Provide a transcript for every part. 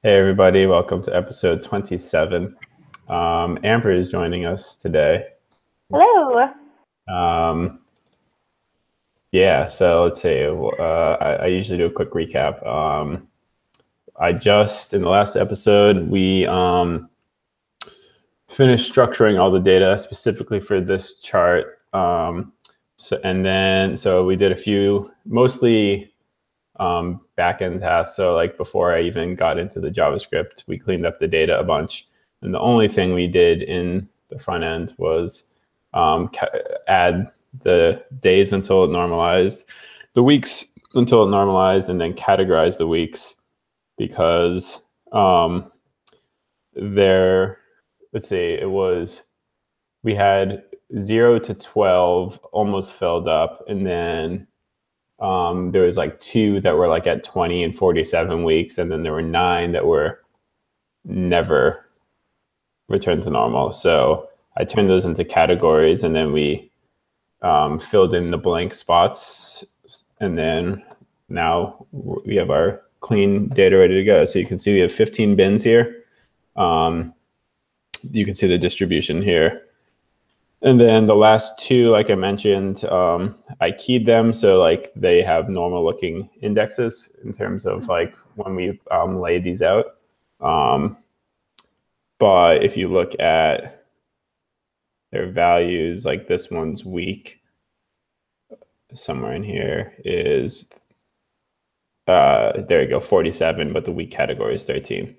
Hey everybody, welcome to episode 27. Amber is joining us today. Hello. Yeah, so let's see. I usually do a quick recap. In the last episode, we finished structuring all the data specifically for this chart. So we did a few, mostly backend tasks. So like before I even got into the JavaScript, we cleaned up the data a bunch. And the only thing we did in the front end was add the days until it normalized, the weeks until it normalized, and then categorize the weeks because we had 0 to 12 almost filled up, and then there was like 2 that were like at 20 and 47 weeks, and then there were 9 that were never returned to normal. So I turned those into categories, and then we filled in the blank spots, and then now we have our clean data ready to go. So you can see we have 15 bins here. You can see the distribution here. And then the last 2, like I mentioned, I keyed them so like they have normal looking indexes in terms of like when we lay these out. But if you look at their values, like this one's week, somewhere in here is, there you go, 47, but the week category is 13.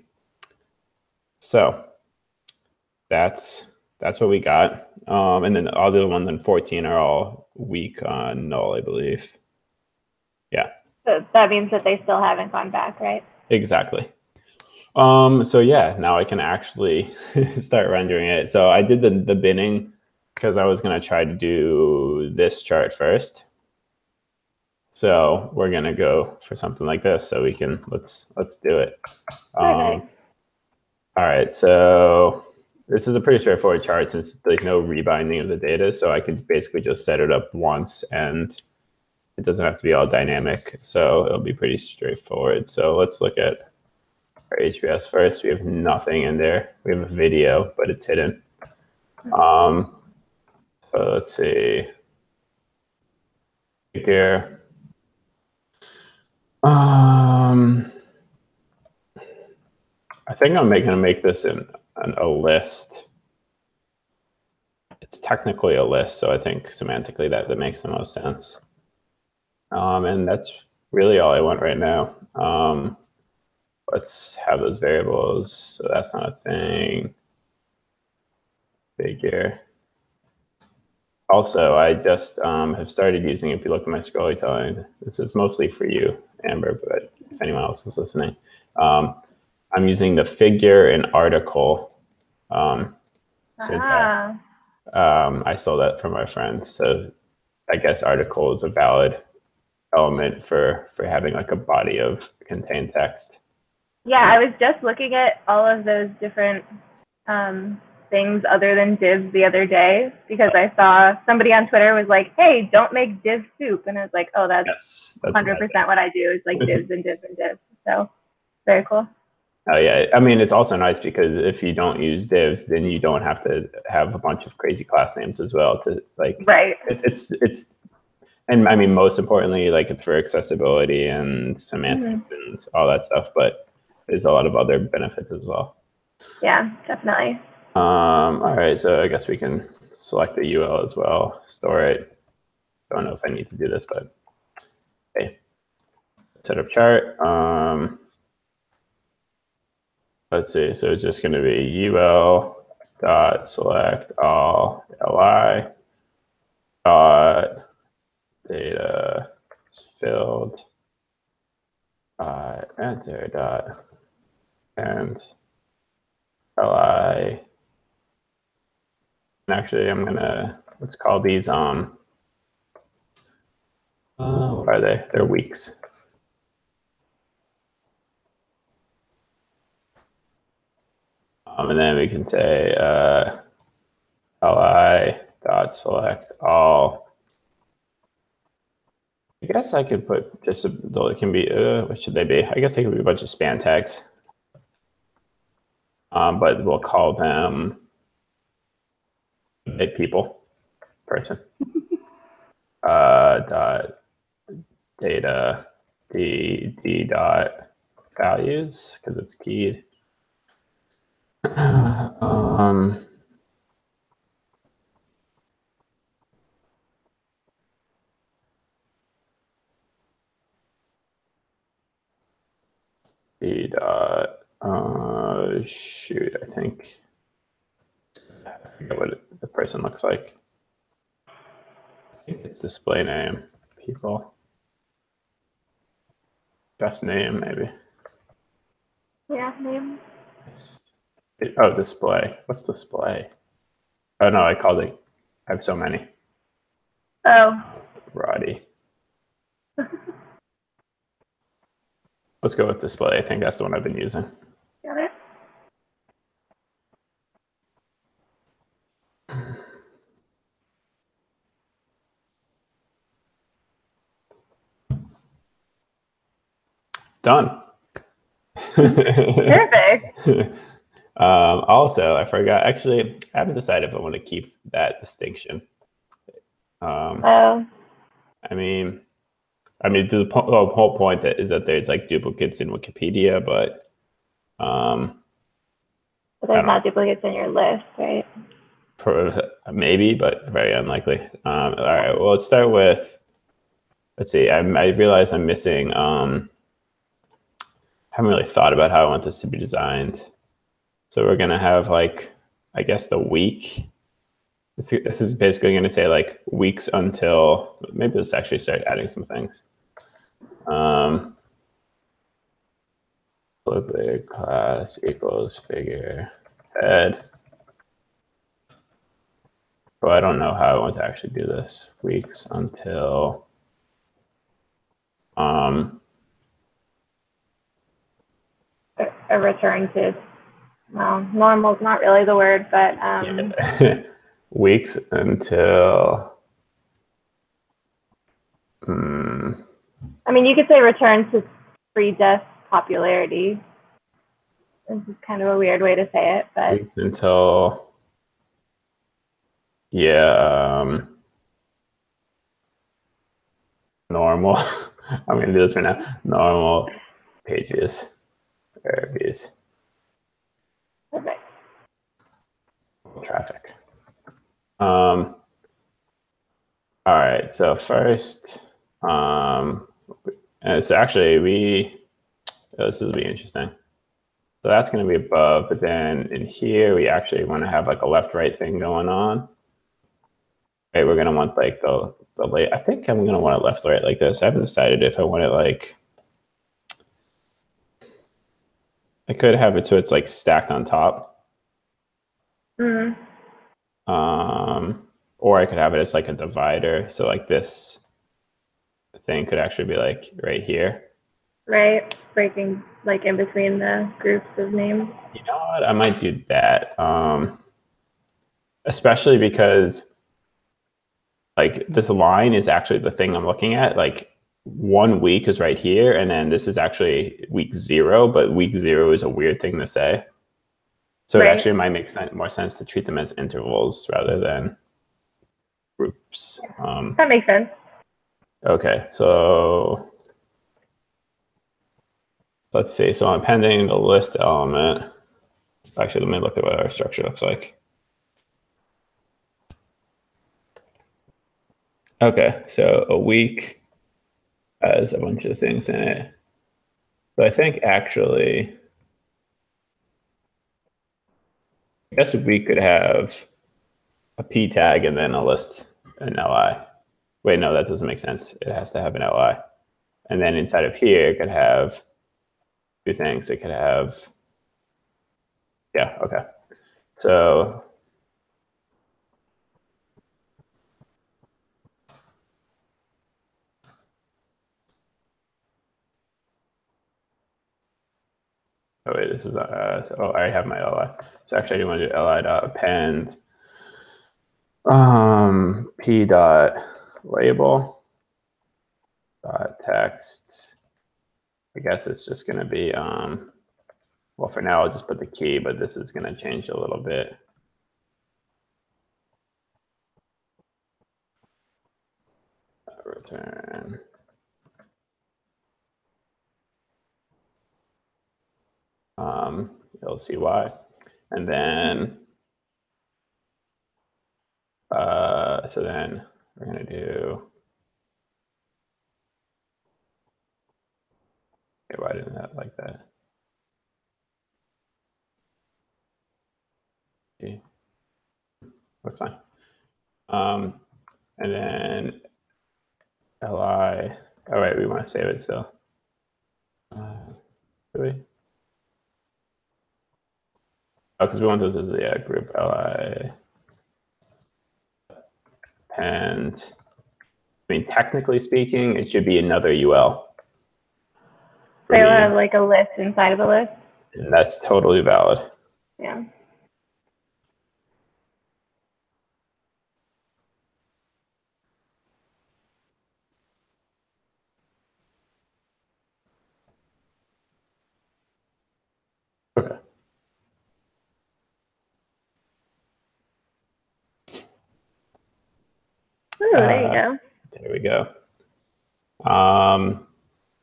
So that's what we got. And then the other ones in 14 are all week null, I believe. Yeah. So that means that they still haven't gone back, right? Exactly. So yeah, now I can actually start rendering it. So I did the binning because I was going to try to do this chart first. So we're going to go for something like this. So we can, let's do it. All right. So this is a pretty straightforward chart since there's no rebinding of the data. So I can basically just set it up once and it doesn't have to be all dynamic. So it'll be pretty straightforward. So let's look at our HBS first. We have nothing in there. We have a video, but it's hidden. So let's see here. I think I'm going to make this in a list. It's technically a list, so I think semantically that makes the most sense. And that's really all I want right now. Let's have those variables. So that's not a thing. Figure. Also, I just have started using, if you look at my scrolly time, this is mostly for you, Amber, but if anyone else is listening, I'm using the figure and article syntax. I stole that from my friend. So I guess article is a valid element for having like a body of contained text. Yeah, I was just looking at all of those different things other than divs the other day because I saw somebody on Twitter was like, hey, don't make div soup. And I was like, oh, that's 100% what I do is like divs and divs and divs. So very cool. Oh yeah, I mean, it's also nice because if you don't use divs, then you don't have to have a bunch of crazy class names as well to like, right. It's and I mean, most importantly, like it's for accessibility and semantics and all that stuff, but there's a lot of other benefits as well. Yeah, definitely. All right, so I guess we can select the UL as well, store it. Don't know if I need to do this, but okay. Setup chart. Let's see, so it's just going to be ul dot select all li dot data filled enter dot and li. And actually, I'm gonna, let's call these what are they? They're weeks. And then we can say li dot select all. I guess I could put just it can be what should they be? I guess they could be a bunch of span tags. but we'll call them a person. Dot data d dot values because it's keyed. D dot shoot, I think I forget what the person looks like. I think it's display name, people. Best name, maybe. Yeah, name. Oh, display. What's display? Oh no, I called it. I have so many. Oh. Roddy. Let's go with display. I think that's the one I've been using. Got it. Done. Perfect. Also, I forgot. Actually, I haven't decided if I want to keep that distinction. Oh. I mean, the whole point is that there's like duplicates in Wikipedia, but there's not duplicates in your list, right? Maybe, but very unlikely. All right. Well, let's start with. Let's see. I realized I'm missing. Haven't really thought about how I want this to be designed. So we're gonna have like, I guess the week. This is basically going to say like weeks until, maybe let's actually start adding some things. Public class equals figure head. But I don't know how I want to actually do this. Weeks until a return to, well, normal is not really the word, but yeah. Weeks until I mean, you could say return to pre-death popularity. This is kind of a weird way to say it, but weeks until, yeah, normal. I'm gonna do this for now. Normal pages, therapies. Perfect. Traffic. All right. So first, so actually this will be interesting. So that's going to be above, but then in here we actually want to have like a left-right thing going on. Right, we're going to want like the late. I think I'm going to want it left-right like this. I haven't decided if I want it like. I could have it so it's like stacked on top. Mm. Or I could have it as like a divider. So like this thing could actually be like right here. Right, breaking like in between the groups of names. You know what? I might do that. Especially because like this line is actually the thing I'm looking at. Like 1 week is right here, and then this is actually week 0, but week 0 is a weird thing to say. So It actually might make more sense to treat them as intervals rather than groups. That makes sense. Okay, so let's see. So I'm appending the list element. Actually, let me look at what our structure looks like. Okay, so a week has a bunch of things in it. So I think actually, I guess we could have a p tag and then a list, an li. Wait, no, that doesn't make sense. It has to have an li. And then inside of here, it could have 2 things. It could have, yeah, okay. So oh wait, this is oh, I already have my li. So actually I do want to do li dot append p dot label dot text. I guess it's just going to be Well, for now, I'll just put the key, but this is going to change a little bit. Return. You'll see why. And then, so then we're going to do, okay, why didn't that like that? Okay. That's fine. And then li, oh right, we want to save it still. Do we? Oh, because we want those as a group li. And I mean, technically speaking, it should be another UL. So you'll have like a list inside of a list? And that's totally valid. Yeah. Okay. Ooh, there you go. There we go.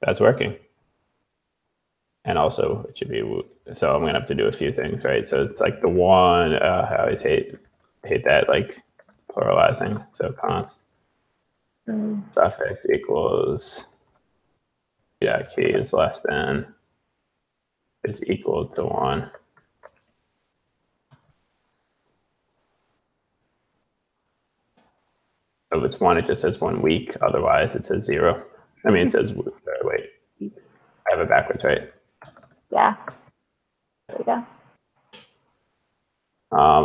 That's working. And also it should be, so I'm gonna have to do a few things, right? So it's like the one, I always hate that, like pluralizing. So const suffix equals, yeah, key is less than, it's equal to 1. So if it's 1, it just says 1 week. Otherwise, it says 0. I mean, it says, wait, I have it backwards, right? Yeah. There you go.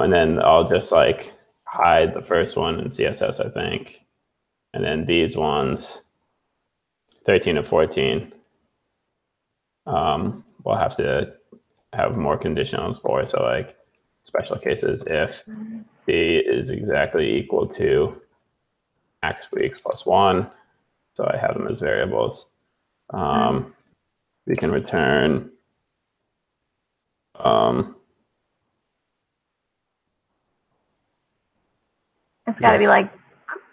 And then I'll just like hide the first one in CSS, I think. And then these ones, 13 and 14, we'll have to have more conditionals for. So like special cases, if B is exactly equal to max weeks plus 1. So I have them as variables. We can return it's got to be like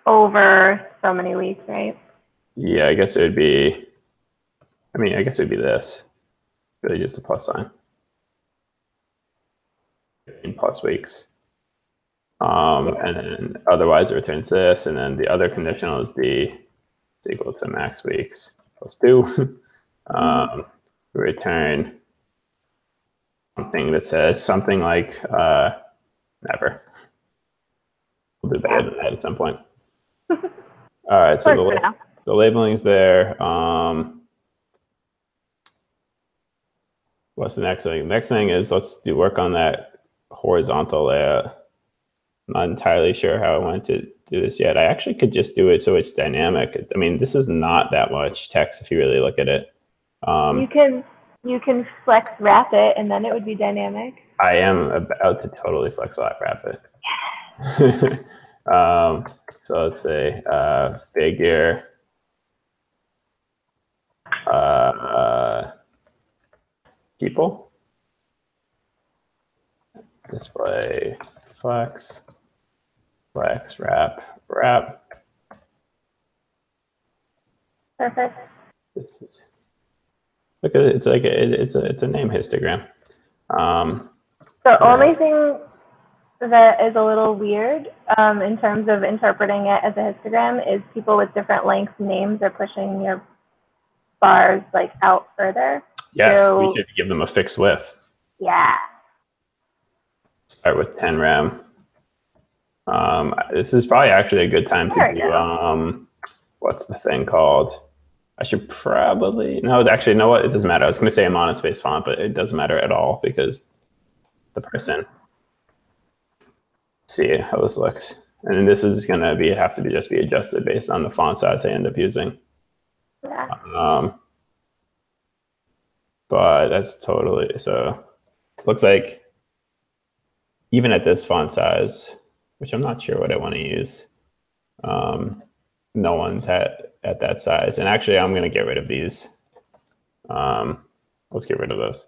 over so many weeks, right? Yeah, I guess it would be, I mean, I guess it would be this. Really just a plus sign. In plus weeks. And then otherwise it returns this, and then the other conditional is D is equal to max weeks plus 2. We return something that says something like never. We'll do better than that at some point. All right, so the labeling's there. What's the next thing? The next thing is let's work on that horizontal layout. I'm not entirely sure how I want to do this yet. I actually could just do it so it's dynamic. I mean, this is not that much text if you really look at it. You can flex wrap it, and then it would be dynamic. I am about to totally flex wrap it. So let's say figure people, display flex wrap. Perfect. This is, look at it. It's like it's a name histogram. The only thing that is a little weird in terms of interpreting it as a histogram is people with different length names are pushing your bars like out further. Yes, so, we should give them a fixed width. Yeah. Start with 10 rem. This is probably actually a good time to do, what's the thing called? I should probably, no, actually, you know what? It doesn't matter. I was going to say a monospace font, but it doesn't matter at all because the person, see how this looks. And then this is going to be, have to be just be adjusted based on the font size I end up using. Yeah. But that's totally, so looks like even at this font size, which I'm not sure what I want to use, no one's at that size. And actually, I'm going to get rid of these. Let's get rid of those.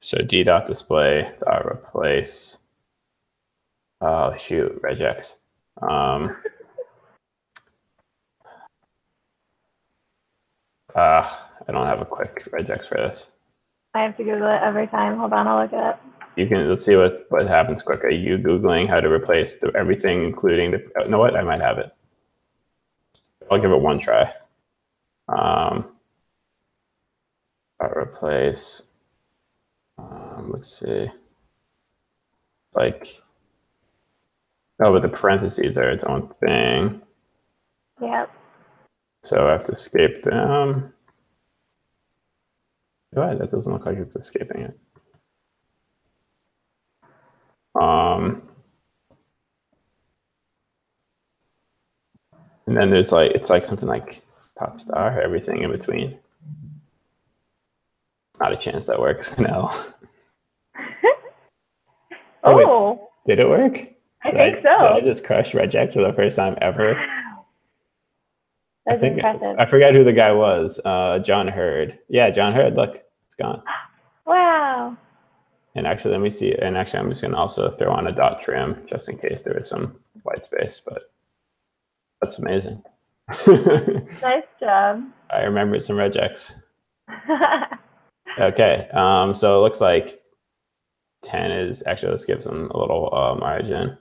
So d.display dot replace. Oh shoot, regex. I don't have a quick regex for this. I have to Google it every time. Hold on, I'll look it up. You can, let's see what happens quick. Are you Googling how to replace everything, including the, you know what? I might have it. I'll give it one try. Replace, let's see. Like, oh, but the parentheses are its own thing. Yep. So I have to escape them. Oh, that doesn't look like it's escaping it. And then there's like, it's like something like dot star, everything in between. Not a chance that works. No. Oh, wait, did it work? I think so. Did I just crush regex for the first time ever? Wow. That's impressive. I forgot who the guy was. John Hurd. Yeah, John Hurd. Look, it's gone. Wow. And actually, let me see. And actually, I'm just going to also throw on a dot trim just in case there is some white space. But that's amazing. Nice job. I remembered some regex. Okay, so it looks like 10 is actually, let's give them a little margin.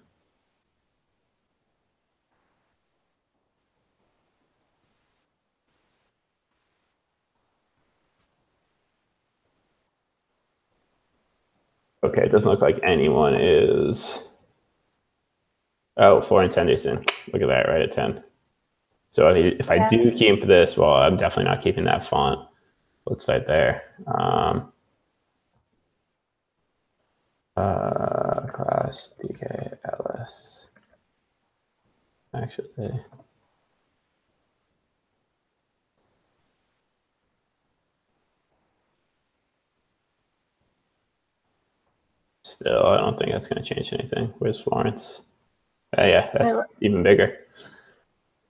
Okay, it doesn't look like anyone is. Oh, Florence Henderson. Look at that, right at 10. So if I do keep this, well, I'm definitely not keeping that font. Looks like there. Class DK LS. Actually. Still, I don't think that's going to change anything. Where's Florence? Yeah, that's even bigger.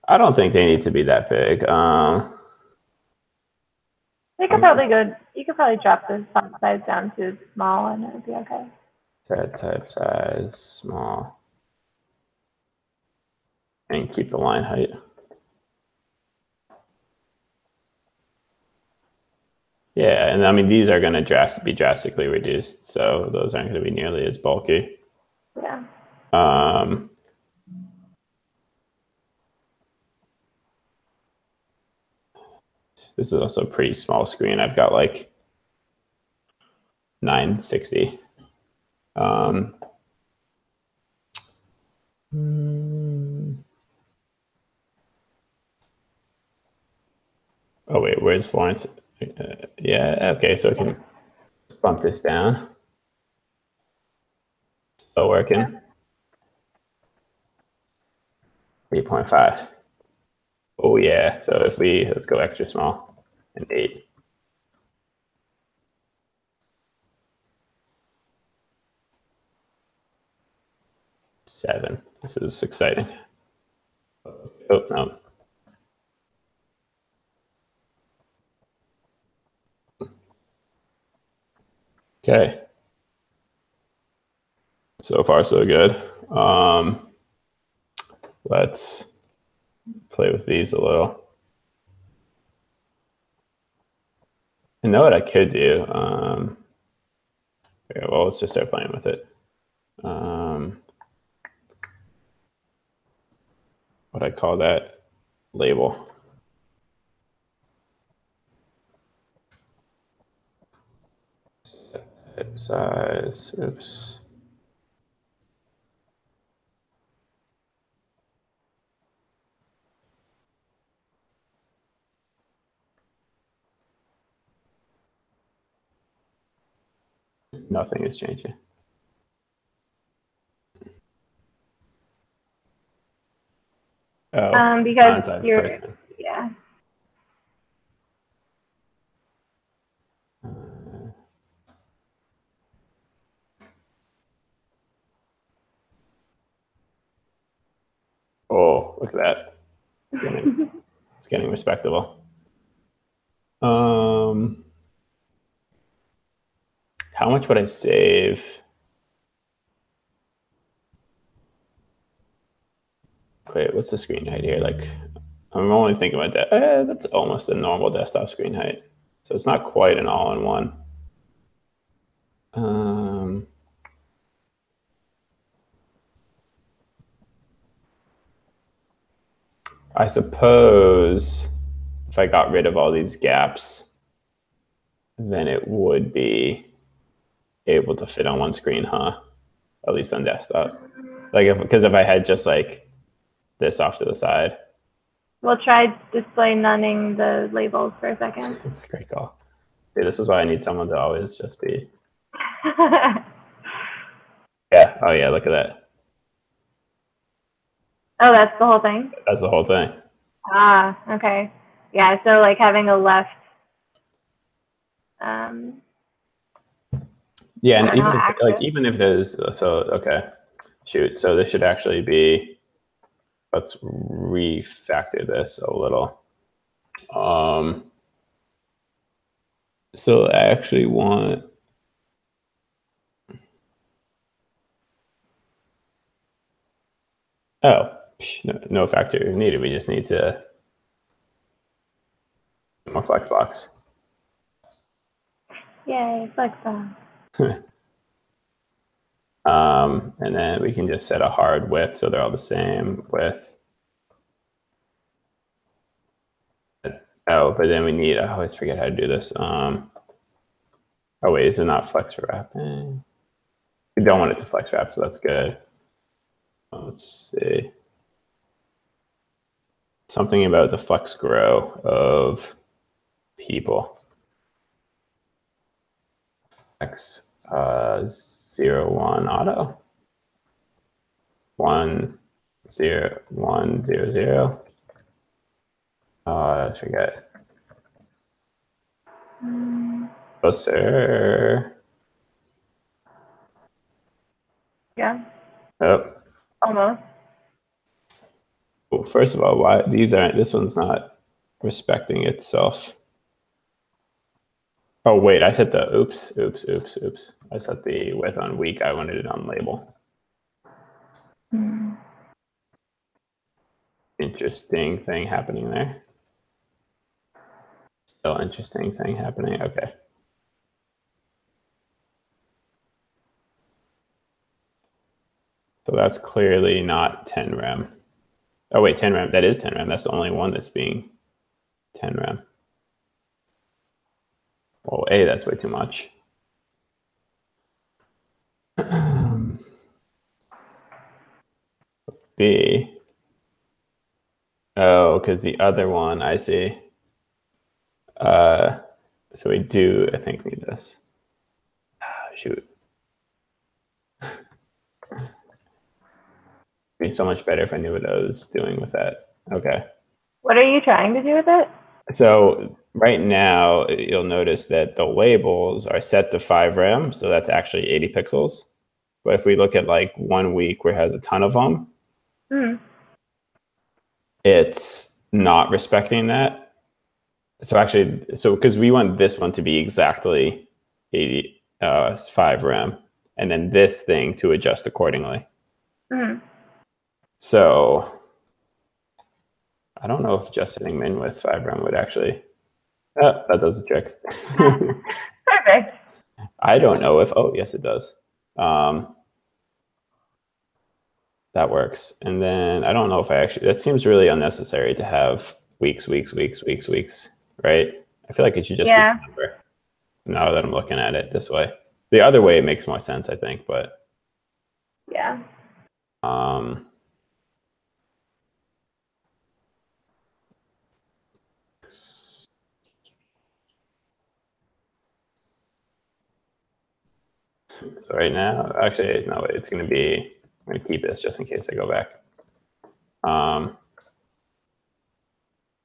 I don't think they need to be that big. They could probably go. You could probably drop the font size down to small, and it would be okay. Set type size small, and keep the line height. Yeah, and I mean these are going to be drastically reduced, so those aren't going to be nearly as bulky. Yeah. This is also a pretty small screen. I've got like 960. Oh wait, where's Florence? Yeah, okay, so I can bump this down. Still working. 8.5. Oh yeah, so if let's go extra small, and 8. Seven. This is exciting. Oh no. Okay. So far, so good. Let's play with these a little. You know what I could do? Okay, well, let's just start playing with it. What I call that label. Type size. Oops. Nothing is changing. Oh, because you're, yeah. Oh, look at that. It's getting respectable. How much would I save? Wait, what's the screen height here? Like, I'm only thinking about that. That's almost a normal desktop screen height. So it's not quite an all-in-one. I suppose if I got rid of all these gaps, then it would be able to fit on one screen, huh? At least on desktop. Like, because if I had just like this off to the side. We'll try display nunning the labels for a second. That's a great call. See, this is why I need someone to always just be. Yeah. Oh, yeah. Look at that. Oh, that's the whole thing? That's the whole thing. Ah, okay. Yeah, so like having a left. Yeah, and even if it is, so okay, shoot. So this should actually be. Let's refactor this a little. So I actually want. Oh, no factor needed. We just need to more flex box. Yay, flex box. And then we can just set a hard width so they're all the same width. Oh, but then we need, I always forget how to do this. Oh wait, it's not flex wrapping. We don't want it to flex wrap, so that's good. Let's see. Something about the flex grow of people. X 0 1 auto. 1 0 1 0 0. I forget. Closer. Yeah. Oh. Almost. Well, first of all, why this one's not respecting itself. Oh wait, I set the oops. I set the width on weak. I wanted it on label. Interesting thing happening there. Still interesting thing happening. Okay. So that's clearly not 10 rem. Oh wait, 10 rem. That is 10 rem. That's the only one that's being 10 rem. Well, A, that's way too much. B. Oh, because the other one, I see. So we do, I think, need this. Shoot. It'd be so much better if I knew what I was doing with that. Okay. What are you trying to do with it? So right now, you'll notice that the labels are set to 5 rem, so that's actually 80 pixels. But if we look at like 1 week where it has a ton of them, it's not respecting that. So actually, because we want this one to be exactly 5 rem, and then this thing to adjust accordingly. So I don't know if just hitting min with 5 rem would actually. Oh, that does the trick. Perfect. I don't know if. Oh, yes, it does. That works. And then I don't know if I actually. That seems really unnecessary to have weeks, right? I feel like it should just be a number. Now that I'm looking at it this way, the other way it makes more sense, I think. But yeah. So right now, actually, no, it's going to be. I'm going to keep this just in case I go back.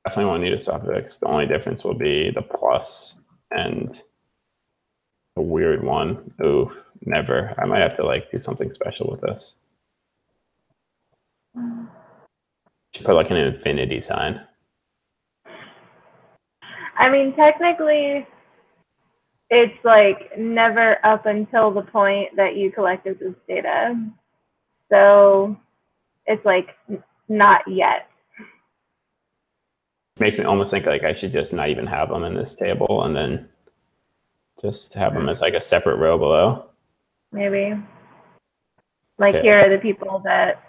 Definitely won't need a suffix. The only difference will be the plus and a weird one. Ooh, never. I might have to like do something special with this. Should put like an infinity sign. I mean, technically, it's like never up until the point that you collected this data. So it's like not yet. Makes me almost think like I should just not even have them in this table and then just have them as like a separate row below. Maybe. Like Okay. here are the people that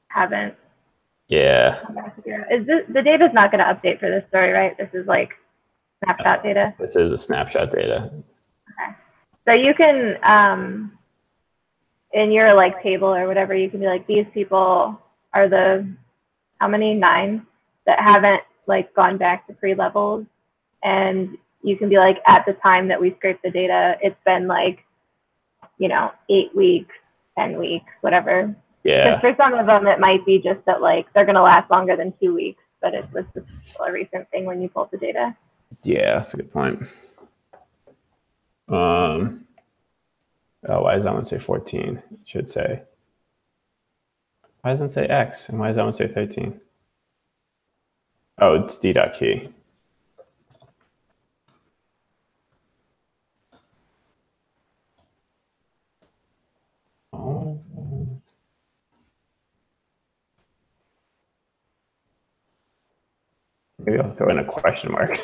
haven't. Yeah. Is this, the data is not going to update for this story, right? This is like snapshot data. This is a snapshot data. Okay. So you can, in your like table or whatever, you can be like, these people are the, how many? 9 that haven't like gone back to pre-levels. And you can be like, at the time that we scraped the data, it's been like, you know, 8 weeks, 10 weeks, whatever. Yeah. Because for some of them, it might be just that like they're going to last longer than 2 weeks, but it's just still a recent thing when you pull the data. Yeah, that's a good point. Oh, why does that one say 14? It should say. Why doesn't it say X? And why does that one say 13? Oh, it's d.key. Oh. Maybe I'll throw in a question mark.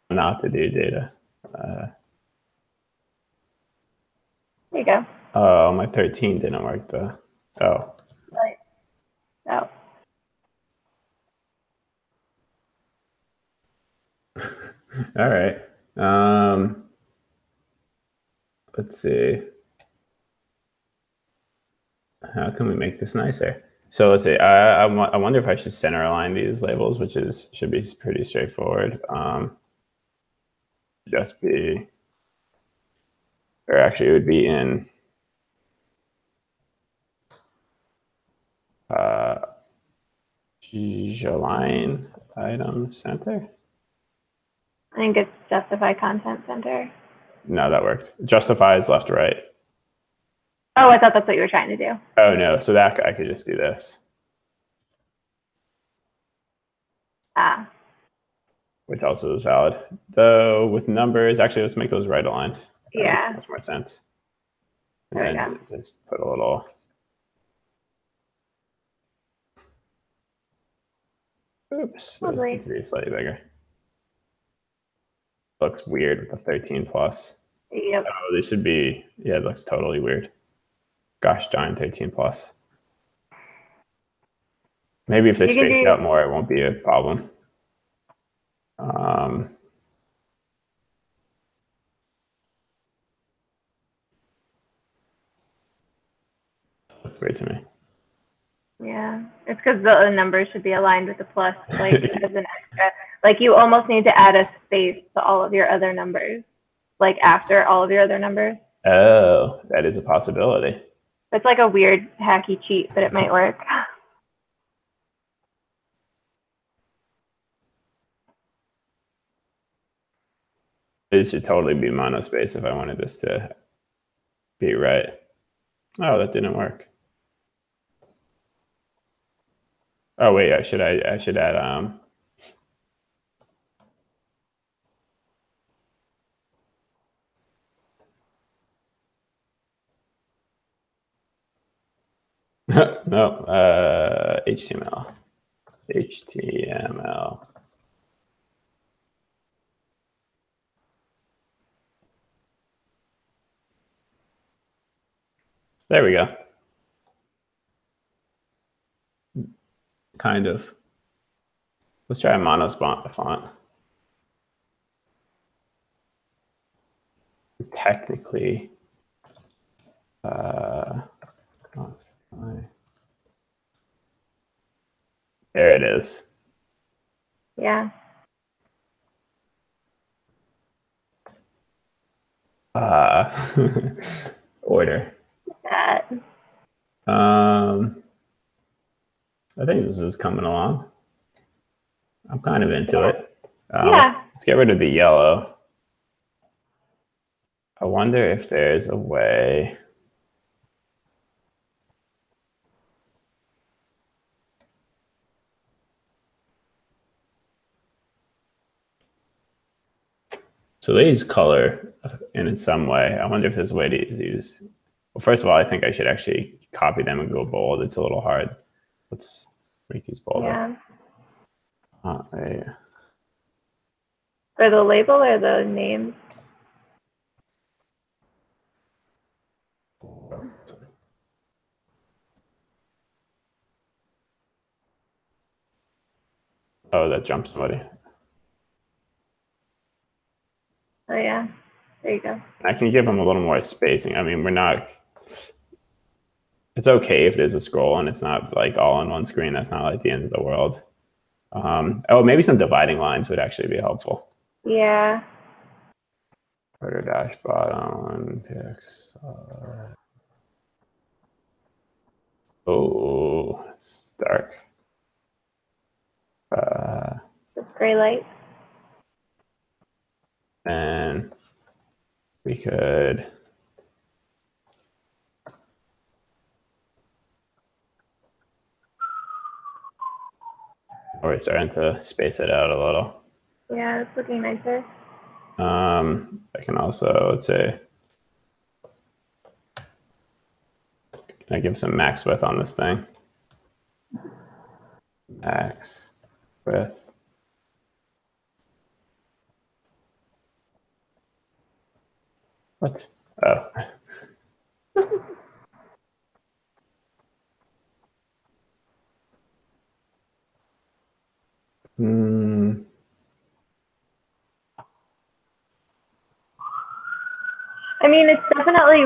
Not to do data. There you go. Oh, my 13 didn't work though. Oh. Right. Oh. All right. Let's see. How can we make this nicer? So let's see. I wonder if I should center align these labels, which should be pretty straightforward. Just be, or actually, it would be in align item center. I think it's justify content center. No, that worked. Justify is left, right. Oh, I thought that's what you were trying to do. Oh no, so that I could just do this. Ah. Which also is valid. Though with numbers, actually, let's make those right aligned. That Yeah. makes much more sense. And there we then go. just put a little. Oops, those need to be slightly bigger. Looks weird with the 13 plus. Yep. Oh, they should be, yeah, it looks totally weird. Gosh darn, 13 plus. Maybe if they're spaced out more, it won't be a problem. Looks weird to me. Yeah, it's because the numbers should be aligned with the plus, like as an extra. Like you almost need to add a space to all of your other numbers, like after all of your other numbers. Oh, that is a possibility. It's like a weird hacky cheat, but it might work. It should totally be monospace if I wanted this to be right. Oh, that didn't work. Oh wait, I should add no, HTML. HTML. There we go. Kind of. Let's try a monospawn font. Technically, there it is. Yeah. Order. That. I think this is coming along. I'm kind of into it. Yeah. Let's get rid of the yellow. I wonder if there's a way. So they use color in some way. I wonder if there's a way to use. Well, first of all, I think I should actually copy them and go bold. It's a little hard. Let's make these bolder. Yeah. For the label or the name? Oh, that jumped somebody. Oh yeah, there you go. I can give them a little more spacing. I mean, we're not. It's okay if there's a scroll and it's not like all on one screen. That's not like the end of the world. Oh, maybe some dividing lines would actually be helpful. Yeah. Footer dash bottom picks. Oh, it's dark. It's gray light. And we could. Or it's starting to space it out a little. Yeah, it's looking nicer. I can also, let's say, can I give some max width on this thing? Max width. What? Oh. I mean, it's definitely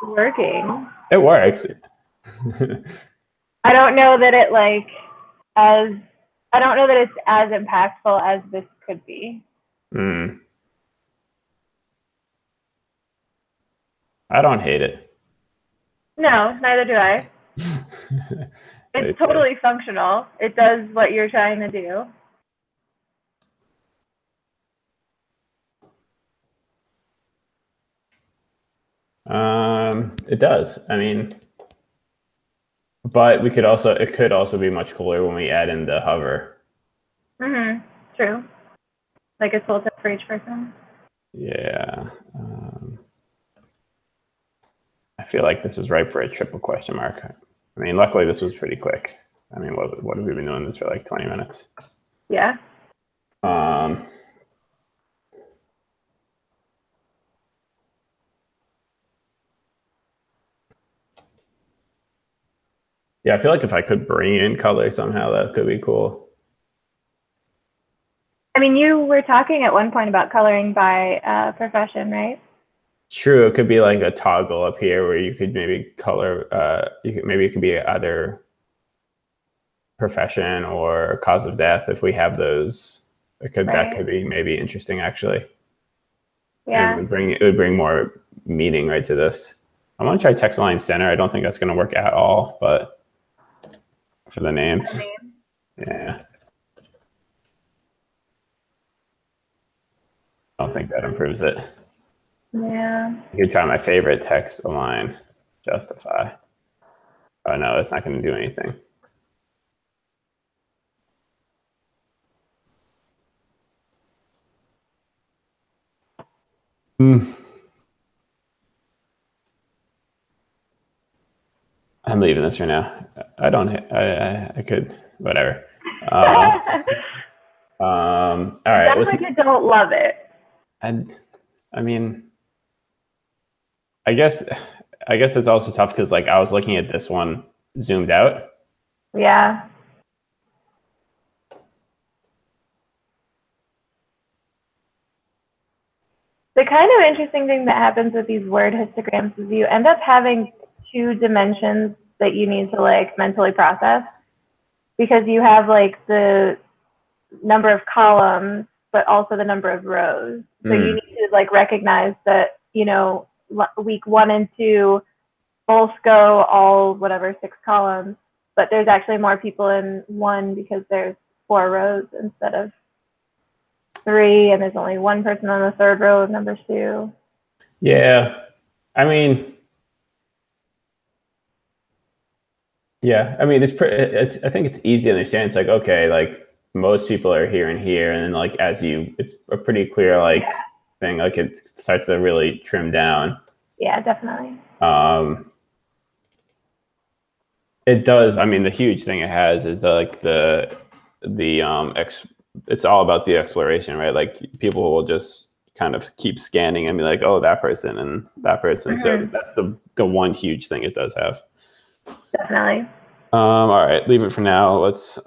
working. It works. I don't know that it I don't know that it's as impactful as this could be. I don't hate it. No, neither do I. It's totally functional. It does what you're trying to do. It does. I mean, but we could also, it could also be much cooler when we add in the hover. True. Like a tooltip for each person. Yeah. I feel like this is ripe for a triple question mark. I mean, luckily this was pretty quick. I mean, what have we been doing this for like 20 minutes? Yeah. Yeah, I feel like if I could bring in color somehow, that could be cool. I mean, you were talking at one point about coloring by profession, right? True, it could be like a toggle up here where you could maybe color. Maybe it could be either profession or cause of death. If we have those, that could be maybe interesting actually. Yeah. And it would bring more meaning right to this. I want to try text align center. I don't think that's going to work at all, but for the names, yeah. I don't think that improves it. Yeah. You could try my favorite text align justify. Oh no, it's not going to do anything. I'm leaving this for now. I could, whatever. All right. That's like you don't love it. I mean, I guess it's also tough because like I was looking at this one zoomed out. Yeah. The kind of interesting thing that happens with these word histograms is you end up having two dimensions that you need to like mentally process, because you have like the number of columns, but also the number of rows. So you need to like recognize that, you know, week 1 and 2 both go all whatever 6 columns, but there's actually more people in one because there's 4 rows instead of 3, and there's only 1 person on the 3rd row of number 2. Yeah, I mean, yeah, I mean, I think it's easy to understand. It's like, okay, like most people are here and here, and then like it's a pretty clear like thing. Like it starts to really trim down. Yeah, definitely. It does. I mean, the huge thing it has is it's all about the exploration, right? Like people will just kind of keep scanning and be like, oh, that person and that person. So that's the one huge thing it does have. Definitely. All right, leave it for now. Let's.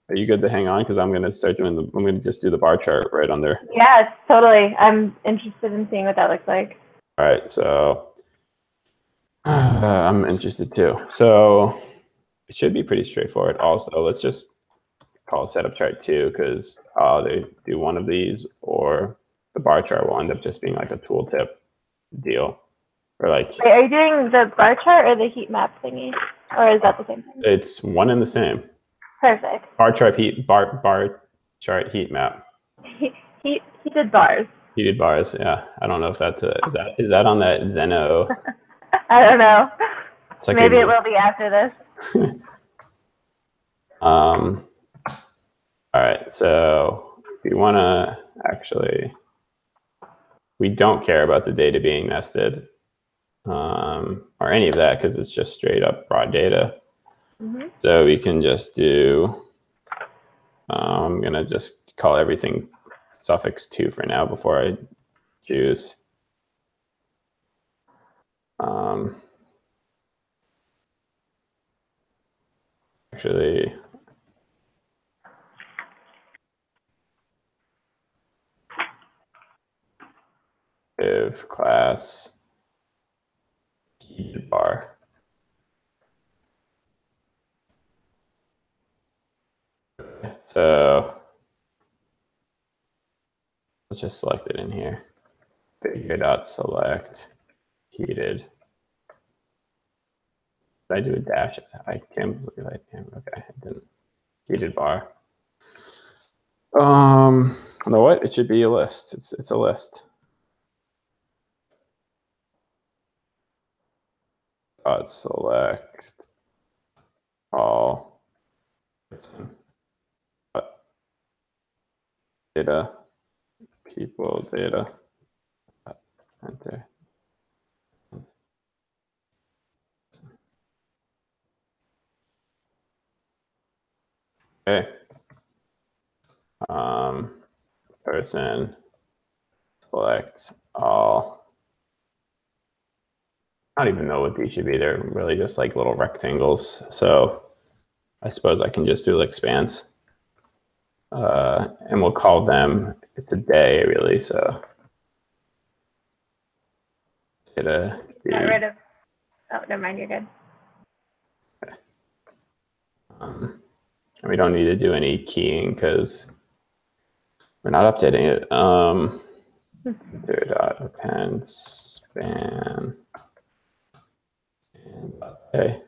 Are you good to hang on? Because I'm gonna start doing I'm gonna just do the bar chart right under. Yeah, totally. I'm interested in seeing what that looks like. All right, so I'm interested too. So it should be pretty straightforward. Also, let's just call it setup chart 2 because they do one of these, or the bar chart will end up just being like a tooltip deal. Or like, wait, are you doing the bar chart or the heat map thingy, or is that the same thing? It's one and the same. Perfect. Bar chart heat map. Heated bars. Heated bars, yeah. I don't know if that's is that on that Zeno? I don't know. It's like maybe it will be after this. All right, so if you want to actually, we don't care about the data being nested or any of that because it's just straight up raw data. So we can just do, I'm going to just call everything suffix 2 for now before I choose. Actually, if class heated bar. So let's just select it in here. Figure.select heated. Did I do a dash? I can't believe I can. Okay, I didn't. Heated bar. You know what? It should be a list. It's a list. Select all data, people data, enter. Okay. Person, select all. I don't even know what these should be. They're really just like little rectangles. So I suppose I can just do like spans. And we'll call them, it's a day really, so data. Got rid of, oh, never mind, you're good. Okay. And we don't need to do any keying because we're not updating it. Append span and okay.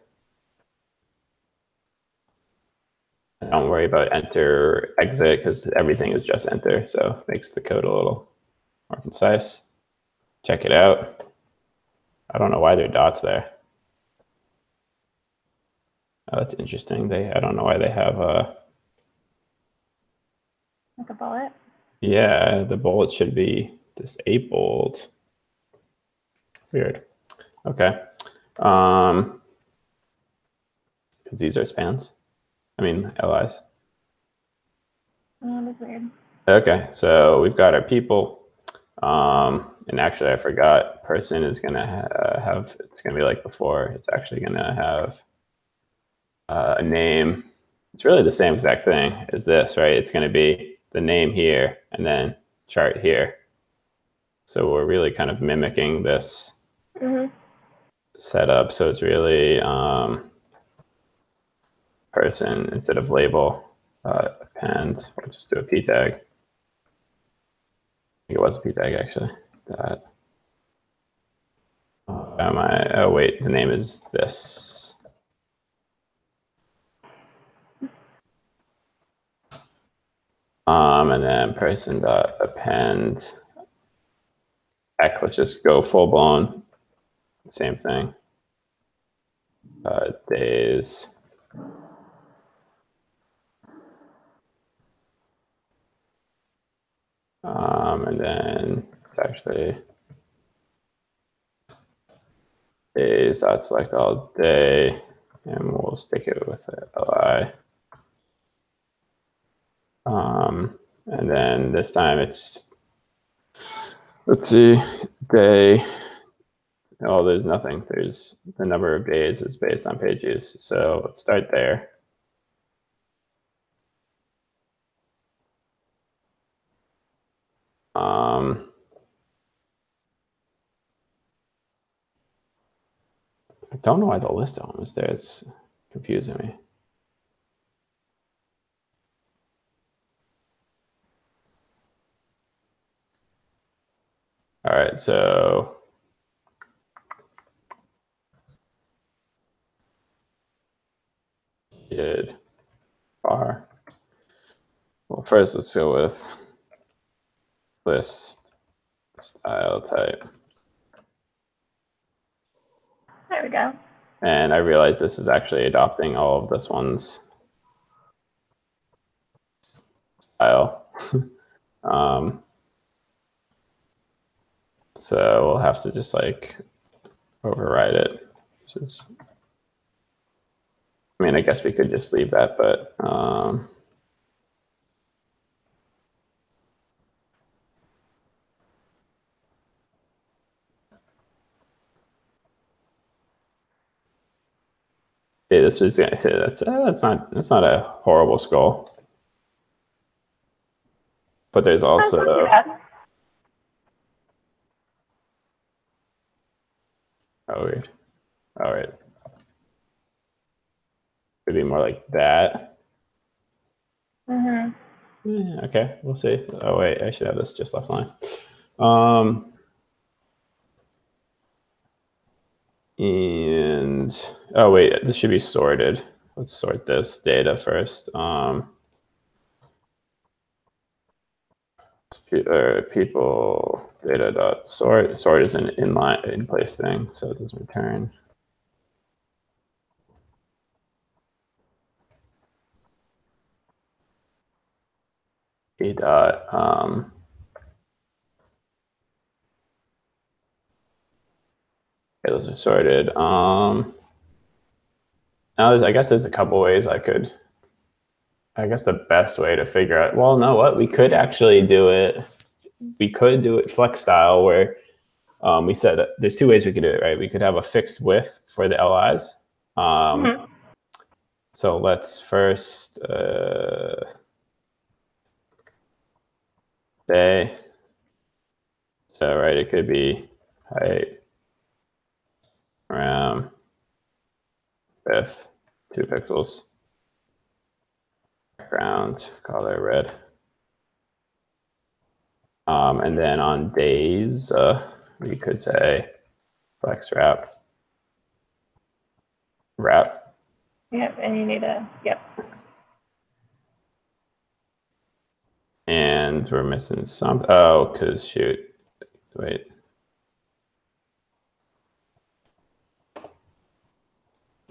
Don't worry about enter exit because everything is just enter, so it makes the code a little more concise. Check it out. I don't know why there are dots there. Oh, that's interesting. I don't know why they have like a bullet. Yeah, the bullet should be disabled. Weird. Okay. Because these are spans. I mean, LIs. Oh, that's weird. Okay, so we've got our people. And actually, I forgot. Person is going to have, it's going to be like before. It's actually going to have a name. It's really the same exact thing as this, right? It's going to be the name here and then chart here. So we're really kind of mimicking this setup. So it's really person instead of label, append. We'll just do a p tag. I think it was a p tag actually. That. Oh wait, the name is this. And then person dot append. Heck, let's just go full blown. Same thing. Days. And then it's actually days dot select all day, and we'll stick it with li. And then this time it's, let's see, day. Oh, there's nothing. There's the number of days is based on page use. So let's start there. I don't know why the list element is there. It's confusing me. All right, so did bar. Well, first let's go with list style type. There we go. And I realize this is actually adopting all of this one's style. So we'll have to just like override it. Just, I mean, I guess we could just leave that, but yeah, that's not a horrible scroll. But there's also oh weird. All right. Could be more like that. Mm-hmm. Yeah, okay, we'll see. Oh wait, I should have this just left line. And oh wait, this should be sorted. Let's sort this data first. People data dot sort. Sort is an inline in place thing, so it doesn't return. A dot okay, those are sorted. Now I guess there's a couple ways I guess the best way to figure out, well, no, what we could actually do it. We could do it flex style where we said there's two ways we could do it, right? We could have a fixed width for the LIs. So let's first say, so right, it could be height, RAM, width, 2 pixels, background, color red. And then on days, we could say flex wrap. Yep, and you need a, yep. And we're missing some, oh, because shoot, wait.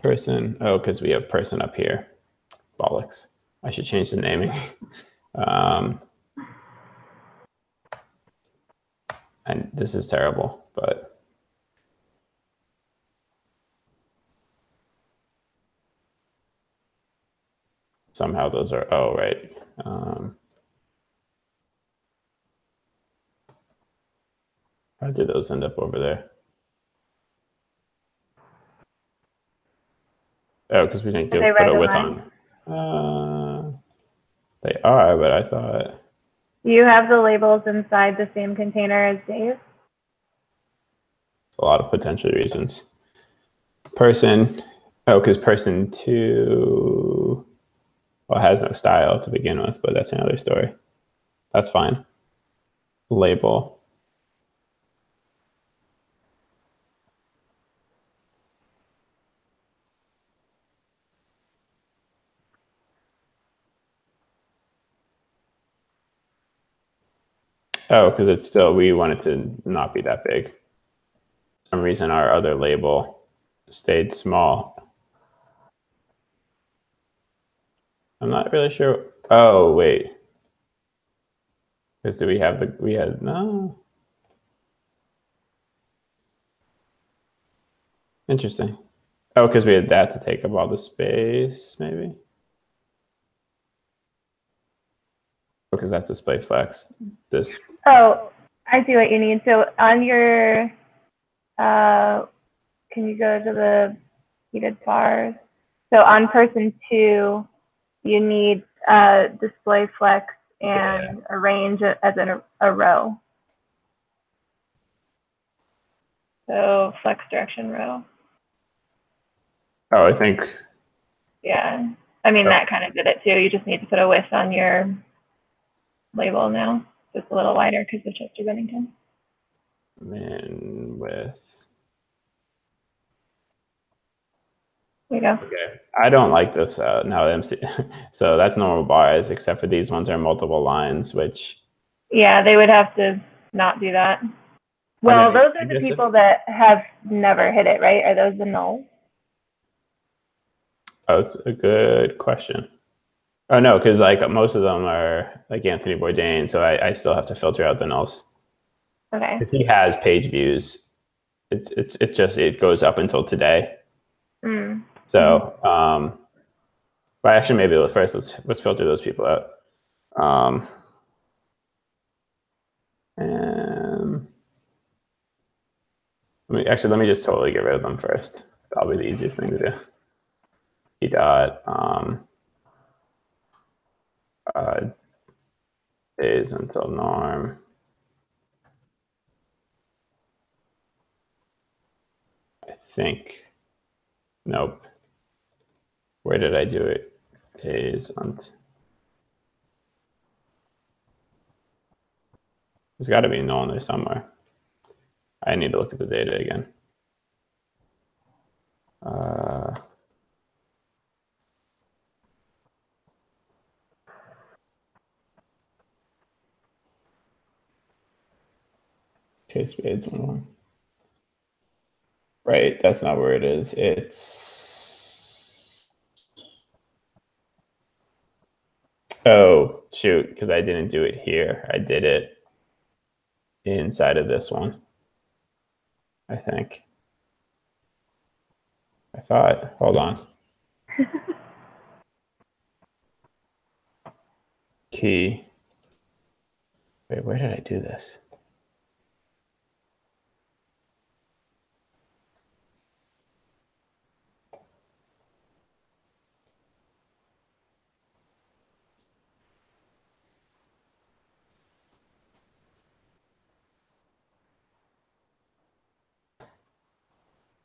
Person, oh, because we have person up here. Bollocks. I should change the naming. And this is terrible, but somehow those are, oh, right. How did those end up over there? Oh, because we didn't put a width on. They are, but I thought. You have the labels inside the same container as Dave? It's a lot of potential reasons. Person, oh, because person 2, well, has no style to begin with, but that's another story. That's fine. Label. Oh, because it's still, we want it to not be that big. For some reason, our other label stayed small. I'm not really sure. Oh, wait. Because do we have we had, no. Interesting. Oh, because we had that to take up all the space, maybe? Because that's display flex. This. Oh, I see what you need. So on your, can you go to the heated bars? So on person 2, you need display flex and arrange as in a row. So flex direction row. Oh, I think. Yeah. I mean, that kind of did it too. You just need to put a width on your label now. Just a little wider because of Chester Bennington. Min width. There you go. Okay. I don't like this now. MC. So that's normal bars, except for these ones are multiple lines, which. Yeah, they would have to not do that. Well, those are the people that have never hit it, right? Are those the nulls? Oh, it's a good question. Oh no, because like most of them are like Anthony Bourdain, so I still have to filter out the nulls. Okay. Because he has page views. It's just it goes up until today. Mm. So, but actually, maybe first let's filter those people out. And let me just totally get rid of them first. That'll be the easiest thing to do. E dot days until norm. I think. Nope. Where did I do it? Days until. There's got to be null in there somewhere. I need to look at the data again. Case spades 1-1. Right, that's not where it is. It's. Oh, shoot, because I didn't do it here. I did it inside of this one, I think. I thought, hold on. Key. Wait, where did I do this?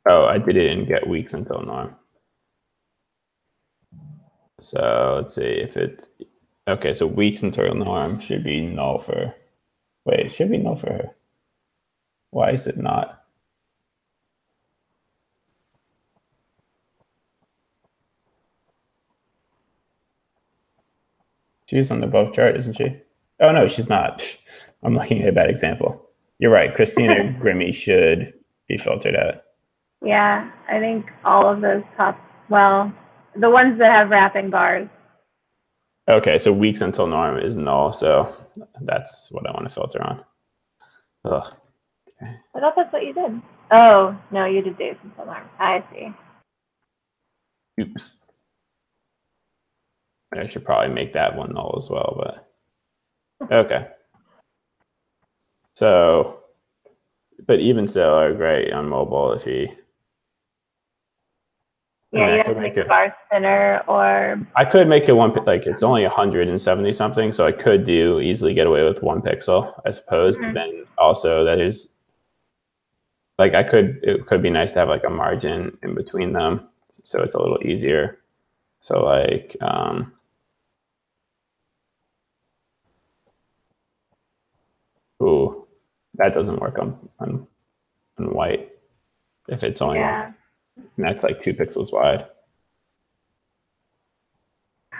Oh, I did it in get weeks until norm. So let's see if it. Okay, so weeks until norm should be null for. Wait, it should be null for her. Why is it not? She's on the above chart, isn't she? Oh, no, she's not. I'm looking at a bad example. You're right. Christina Grimmie should be filtered out. Yeah, I think all of those top, well, the ones that have wrapping bars. Okay, so weeks until norm is null, so that's what I want to filter on. Ugh. Okay. I thought that's what you did. Oh, no, you did days until norm. I see. Oops. I should probably make that one null as well, but okay. So, but even so, I agree on mobile if he. Yeah, you have to make the bars thinner, or I could make it like it's only 170 something, so I could easily get away with 1 pixel, I suppose. But then also that is like it could be nice to have like a margin in between them, so it's a little easier. So like ooh, that doesn't work on white if it's only one. And that's like 2 pixels wide.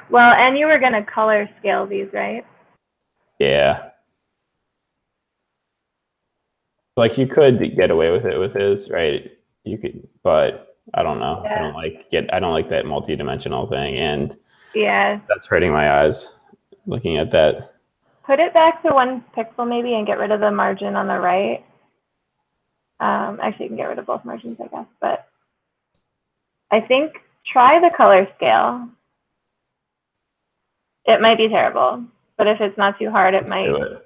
Well, and you were going to color scale these, right? Yeah. Like you could get away with it with his, right? You could, but I don't know. Yeah. I don't like that multi-dimensional thing, and yeah, that's hurting my eyes looking at that. put it back to 1 pixel maybe and get rid of the margin on the right. Actually, you can get rid of both margins, I guess, but I think try the color scale. It might be terrible, but if it's not too hard, it might. Do it.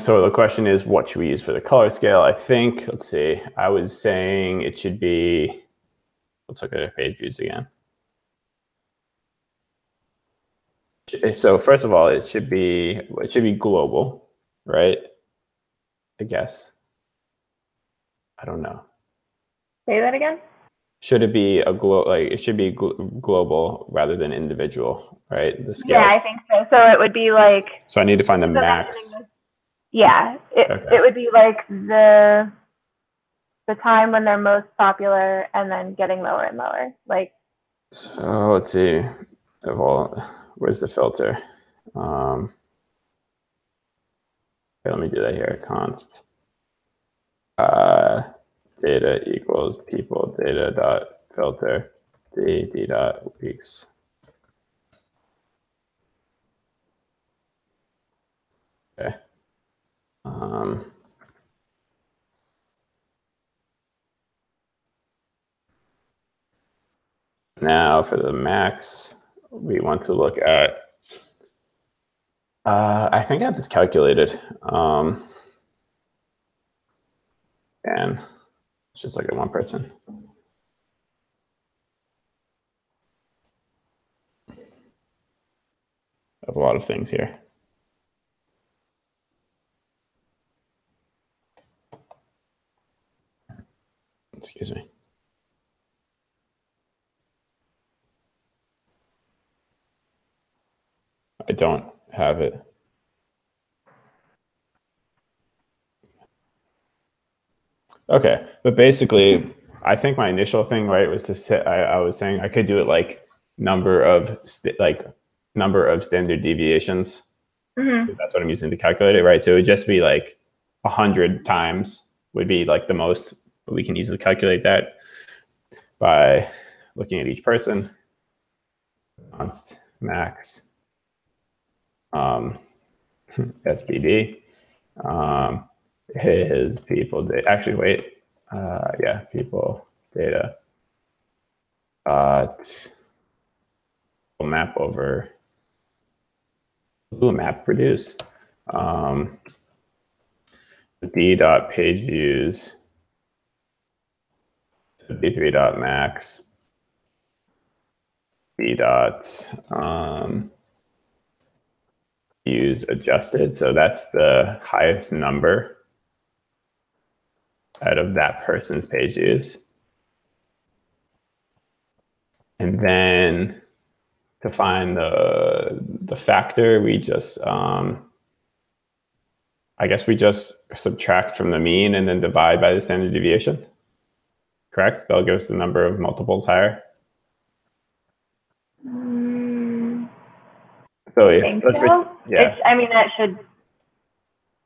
So the question is, what should we use for the color scale? I think, let's see, I was saying it should be, let's look at our page views again. So first of all, it should be global, right? I guess. I don't know. Say that again? Should it be a it should be global rather than individual, right? The scale. Yeah, I think so. So it would be like. So I need to find the max. Yeah, it would be like the time when they're most popular and then getting lower and lower. Like. So let's see. Where's the filter? Okay, let me do that here. Const. Data equals people data dot filter d dot weeks. Okay. Now for the max, we want to look at. I think I have this calculated. And it's just like at one person. I have a lot of things here. Excuse me. I don't have it. Okay, but basically, I think my initial thing, right, was to say I was saying I could do it like number of standard deviations. Mm-hmm. That's what I'm using to calculate it, right? So it would just be like 100 times would be like the most, but we can easily calculate that by looking at each person. Const max SDD. His people data. Actually, wait. Yeah, people data. Map over. Ooh, map produce. D dot page views. So D3 dot max. D dot views adjusted. So that's the highest number out of that person's page views. And then to find the factor, we just, I guess we just subtract from the mean and then divide by the standard deviation. Correct? That'll give us the number of multiples higher. So yeah. I mean, that should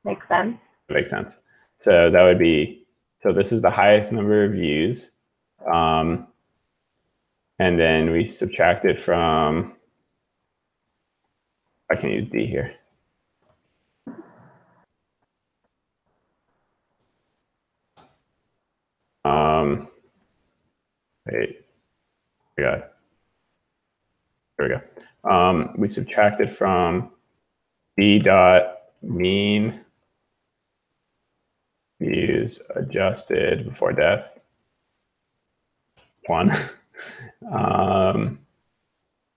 make sense. Makes sense. So that would be, so this is the highest number of views. And then we subtract it from, I can use D here. Wait, there we go. We subtracted from D dot mean views adjusted before death 1.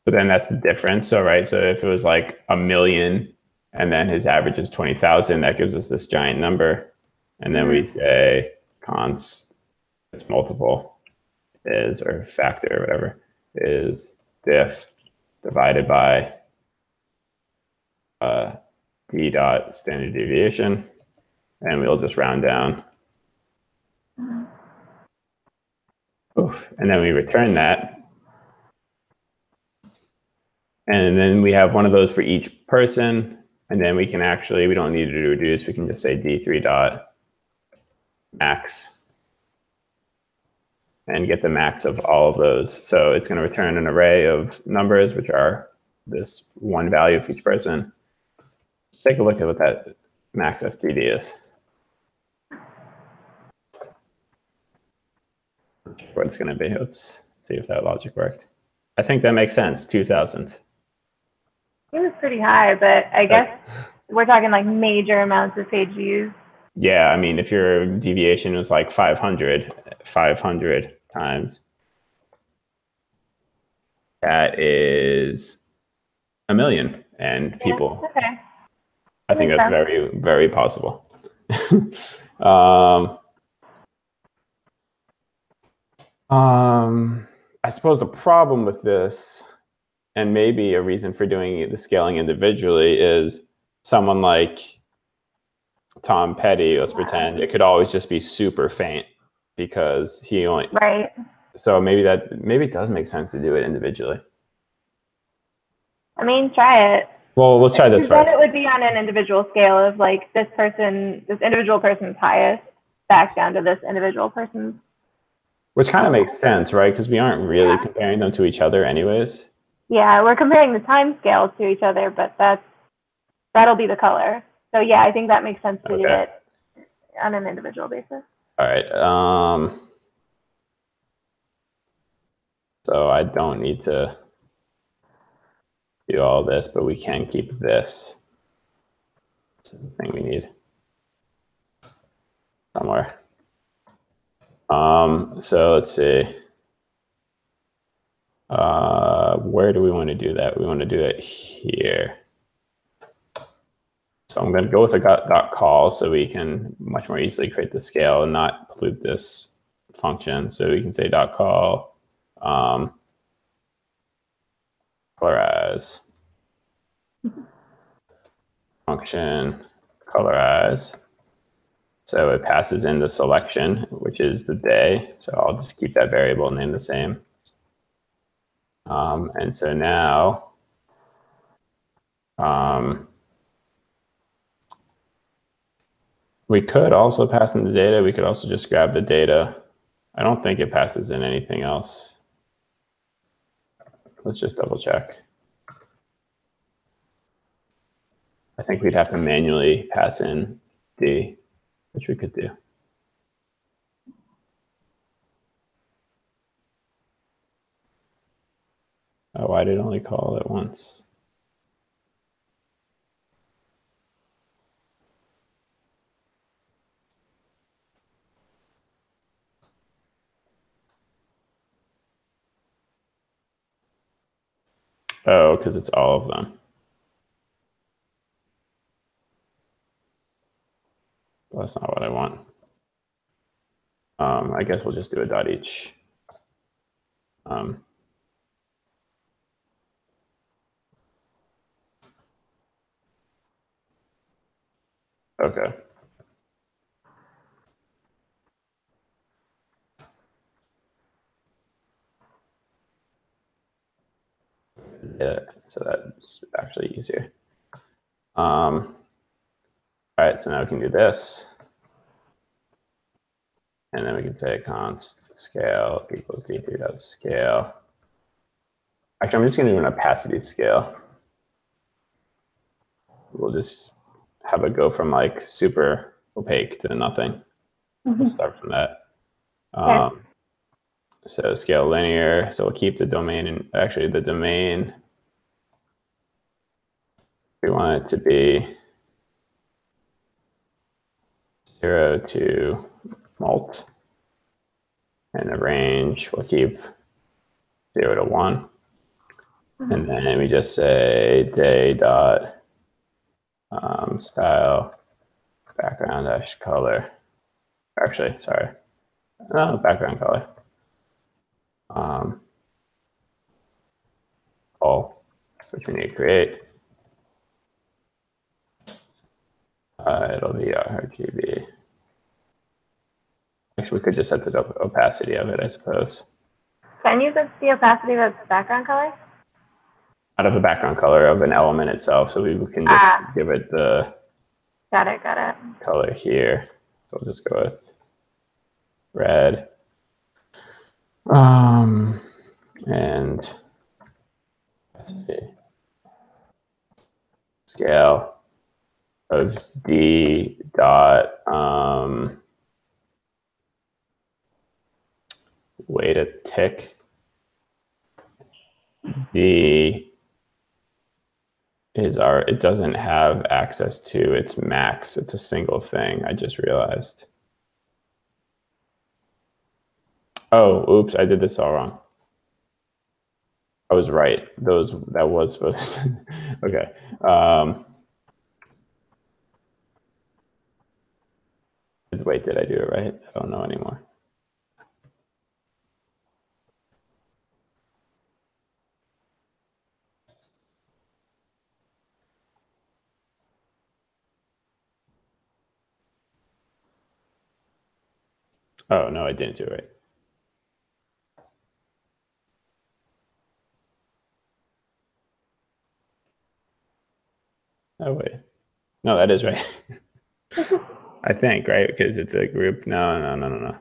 But then that's the difference. So right, so if it was like 1 million and then his average is 20,000, that gives us this giant number. And then we say const its multiple is, or factor or whatever, is diff divided by D dot standard deviation, and we'll just round down. Oof. And then we return that. And then we have one of those for each person. And then we can actually, we don't need to reduce, we can just say D3 dot max and get the max of all of those. So it's going to return an array of numbers, which are this one value for each person. Take a look at what that max STD is. What it's going to be. Let's see if that logic worked. I think that makes sense. 2000. It was pretty high, but I guess we're talking like major amounts of page views. Yeah, I mean, if your deviation was like 500 times, that is 1 million. And people, Yeah, okay. I think that's very, very possible. I suppose the problem with this, and maybe a reason for doing the scaling individually, is someone like Tom Petty, let's pretend, it could always just be super faint because he only... Right. So maybe it does make sense to do it individually. I mean, try it. Well, let's try this first. Then it would be on an individual scale of like this individual person's highest back down to this individual person's. Which kind of makes sense, right? Because we aren't really comparing them to each other anyways. Yeah, we're comparing the time scales to each other, but that'll be the color. So yeah, I think that makes sense to do it on an individual basis. All right. So I don't need to do all this, but we can keep this. This is the thing we need somewhere. So let's see. Where do we want to do that? We want to do it here. So I'm going to go with a dot call so we can much more easily create the scale and not pollute this function. So we can say dot call colorize function colorize. So it passes in the selection, which is the day. So I'll just keep that variable name the same. And so now we could also pass in the data. We could also just grab the data. I don't think it passes in anything else. Let's just double check. I think we'd have to manually pass in D, which we could do. Oh, why did it only call it once? Oh, because it's all of them. Well, that's not what I want. I guess we'll just do a dot each. Okay. Yeah, so that's actually easier. All right, so now we can do this. And then we can say const scale equals d3.scale. Actually, I'm just going to do an opacity scale. We'll just have it go from like super opaque to nothing. We'll start from that. So scale linear. So we'll keep the domain, and actually the domain, we want it to be 0 to mult. And the range we'll keep 0 to 1. And then we just say day dot style background dash color. Actually, sorry, no, background color. All, which we need to create. It'll be RGB. Actually, we could just set the opacity of it, I suppose. Can you set the opacity of the background color? Out of the background color of an element itself, so we can just give it the got it color here. So we'll just go with red. And let's see. Scale. of d dot wait a tick. D is it doesn't have access to its max. It's a single thing. I just realized. Oh, oops, I did this all wrong. I was right. That was supposed to, okay. Wait, did I do it right? I don't know anymore. Oh, no, I didn't do it right. Oh, wait. No, that is right. I think, right? Because it's a group. No.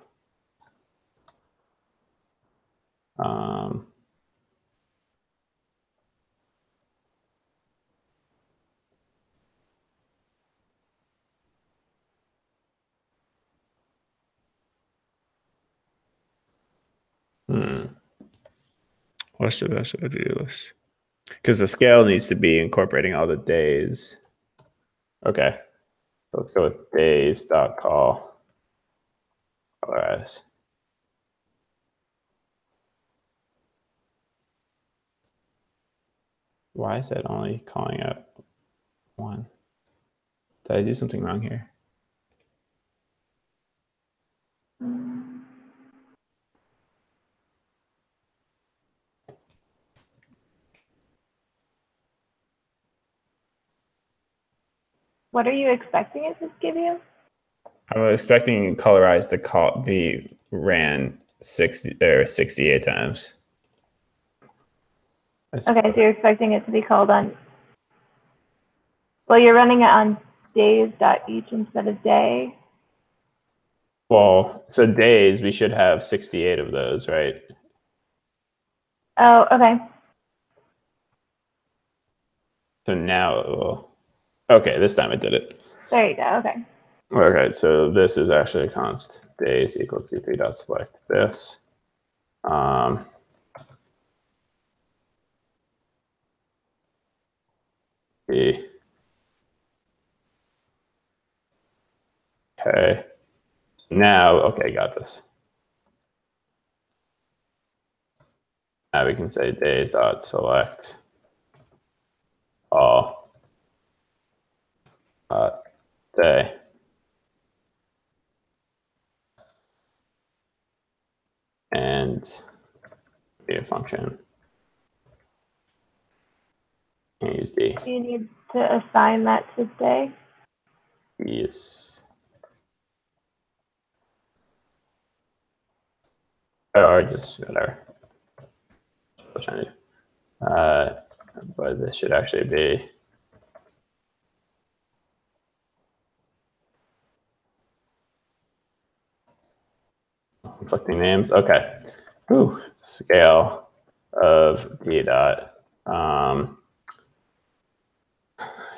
What's the best way to do this? Because the scale needs to be incorporating all the days. Okay. So let's go with days.call. All right. Why is that only calling out one? Did I do something wrong here? What are you expecting it to give you? I was expecting colorize to be ran 60 or 68 times. Okay, so you're expecting it to be called on. Well, you're running it on days.each instead of day. Well, so days, we should have 68 of those, right? Oh, okay. So now it will. Okay, this time it did it. There you go. Okay. Okay, so this is actually a const. Days equal to 3.select this. Okay. Now, okay, got this. Now we can say days.select all day. And be a function. And use D. You need to assign that to day. Yes. Or just whatever. What I'm trying to do. But this should actually be conflicting names. Okay. Ooh, scale of d dot.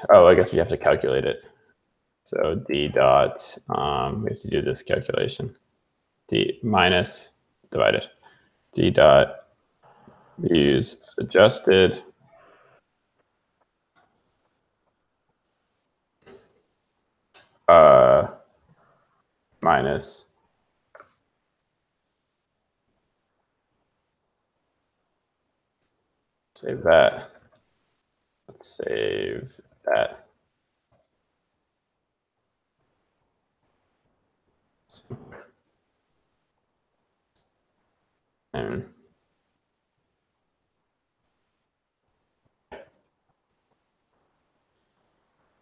Oh, I guess we have to calculate it. So d dot, we have to do this calculation. D minus divided. D dot views adjusted minus save that. Let's save that. And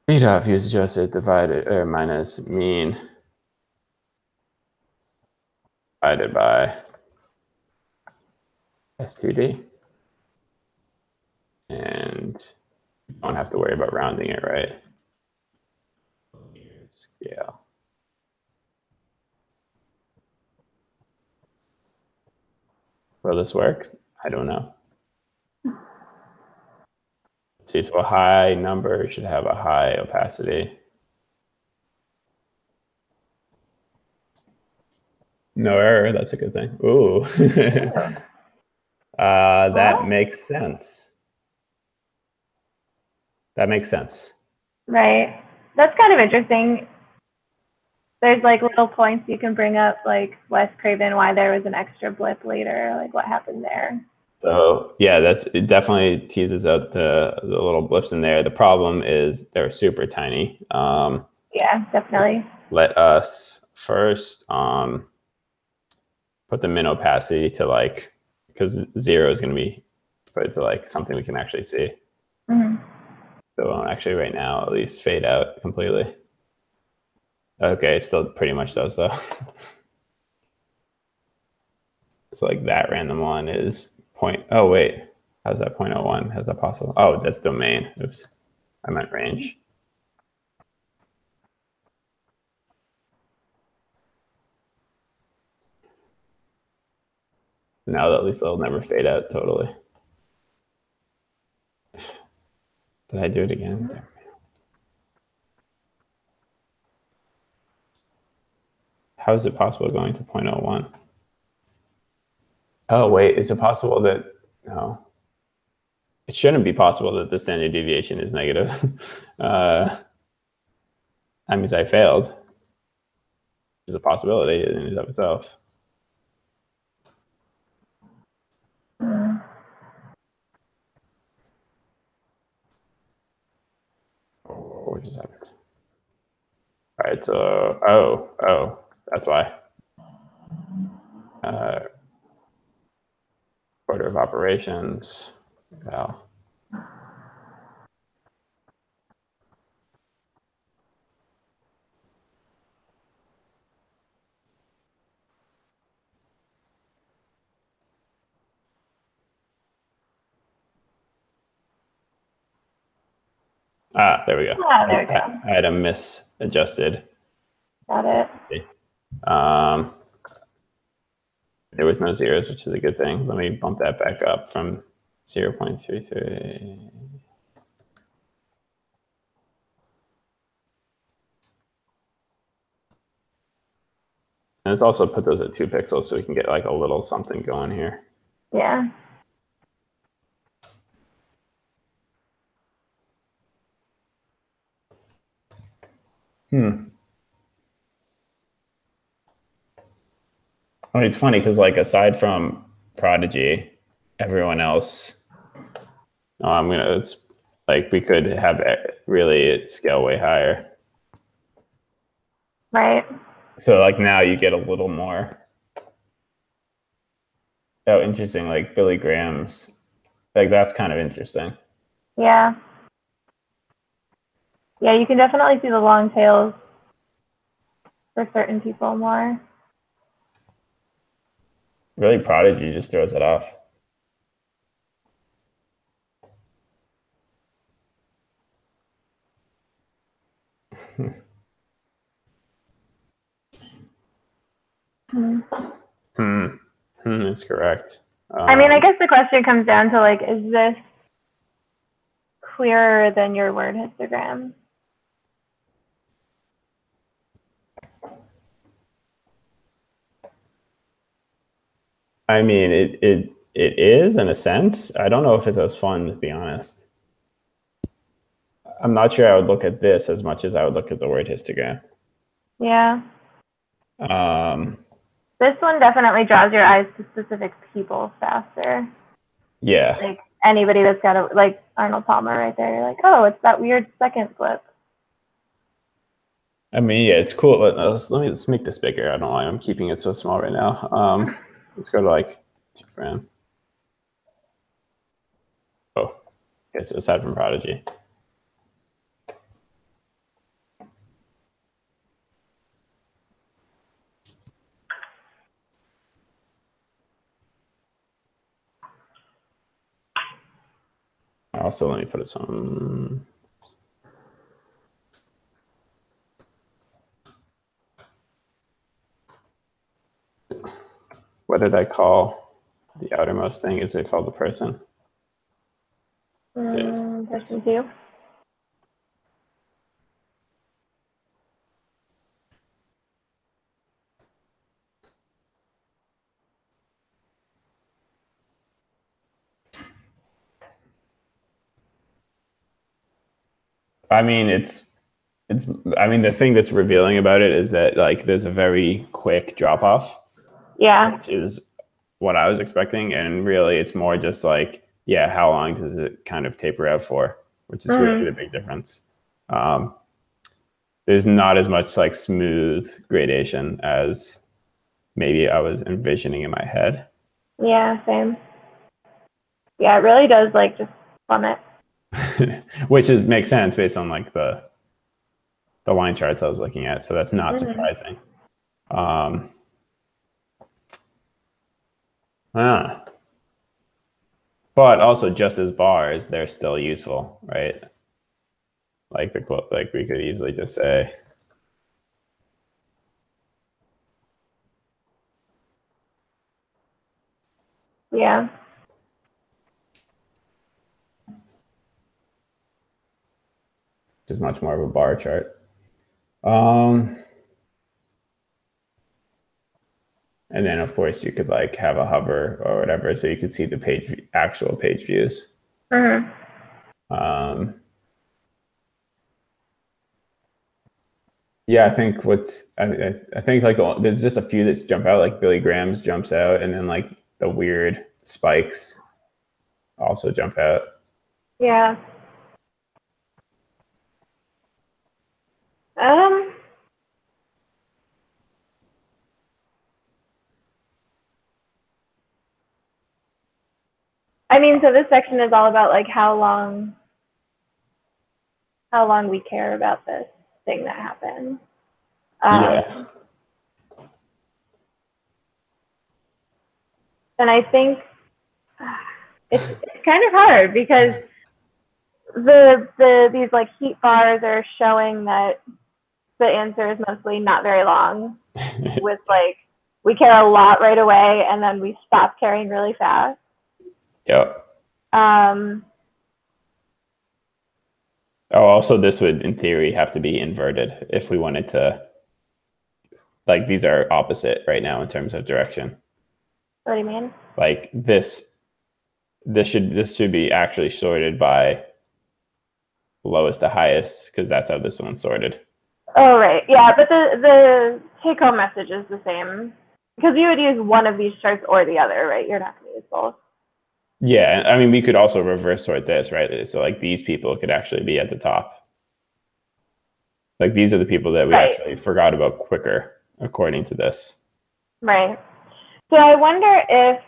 d dot views adjusted divided or minus mean divided by S2D. And you don't have to worry about rounding it, right? Scale. Will this work? I don't know. See, so a high number should have a high opacity. No error. That's a good thing. Ooh. That makes sense. That makes sense. Right. That's kind of interesting. There's like little points you can bring up, like Wes Craven, why there was an extra blip later, like what happened there. So yeah, it definitely teases out the little blips in there. The problem is they're super tiny. Yeah, definitely. Let us first put the min opacity to like, because 0 is going to be put to like something we can actually see. Mm-hmm. So actually right now, at least fade out completely. Okay, it still pretty much does though. It's like that random one is point. Oh wait, how's that 0.01? How's that possible? Oh, that's domain. Oops, I meant range. Now at least it'll never fade out totally. Did I do it again? There. How is it possible going to 0.01? Oh wait, is it possible that no? It shouldn't be possible that the standard deviation is negative. That means I failed. It's a possibility in and of itself. Oh, what just happened? All right, so oh, that's why. Order of operations. Wow. Ah, there we go. Yeah, there we go. I had a misadjusted. Got it. There was no zeros, which is a good thing. Let me bump that back up from 0.33. And let's also put those at 2 pixels so we can get like a little something going here. Yeah. I mean, it's funny because like aside from Prodigy, everyone else, it's like we could have really scale way higher. Right. So like now you get a little more. Oh, interesting. Like Billy Graham's, like that's kind of interesting. Yeah. Yeah, you can definitely see the long tails for certain people more. Really, Prodigy just throws it off. That's correct. I mean, I guess the question comes down to like, is this clearer than your word histogram? I mean, it is in a sense. I don't know if it's as fun, to be honest. I'm not sure I would look at this as much as I would look at the word histogram. Yeah. This one definitely draws your eyes to specific people faster. Yeah. Like anybody that's got a, like Arnold Palmer right there, you're like, oh, it's that weird second flip. I mean, yeah, it's cool. Let's make this bigger. I don't know why I'm keeping it so small right now. Let's go to like 2 gram. Oh, okay. So aside from Prodigy. Also, let me put it some. What did I call the outermost thing? Is it called the person? Person 2. I mean, I mean, the thing that's revealing about it is that like there's a very quick drop off, Yeah. which is what I was expecting. And really, it's more just like, yeah, how long does it kind of taper out for, which is really the big difference. Um, there's not as much like smooth gradation as maybe I was envisioning in my head. Yeah, same. Yeah, it really does like just plummet. Which is makes sense based on like the line charts I was looking at. So that's not surprising. Ah. But also just as bars, they're still useful, right? Like the quote, like we could easily just say, Yeah. just much more of a bar chart. Um, and then of course you could like have a hover or whatever, so you could see the actual page views. Um, yeah, I think I think like there's just a few that jump out, like Billy Graham's jumps out, and then like the weird spikes also jump out. Yeah. Um, I mean, so this section is all about like how long we care about this thing that happened. Yeah. And I think it's kind of hard because these like heat bars are showing that the answer is mostly not very long. With like we care a lot right away, and then we stop caring really fast. Yep. Oh, also this would, in theory, have to be inverted if we wanted to. Like these are opposite right now in terms of direction. What do you mean? Like this should be actually sorted by lowest to highest because that's how this one's sorted. Oh right, yeah, but the take home message is the same because you would use one of these charts or the other, right? You're not going to use both. Yeah, I mean we could also reverse sort this, right? So like these people could actually be at the top. Like these are the people that we actually forgot about quicker, according to this. Right. So I wonder if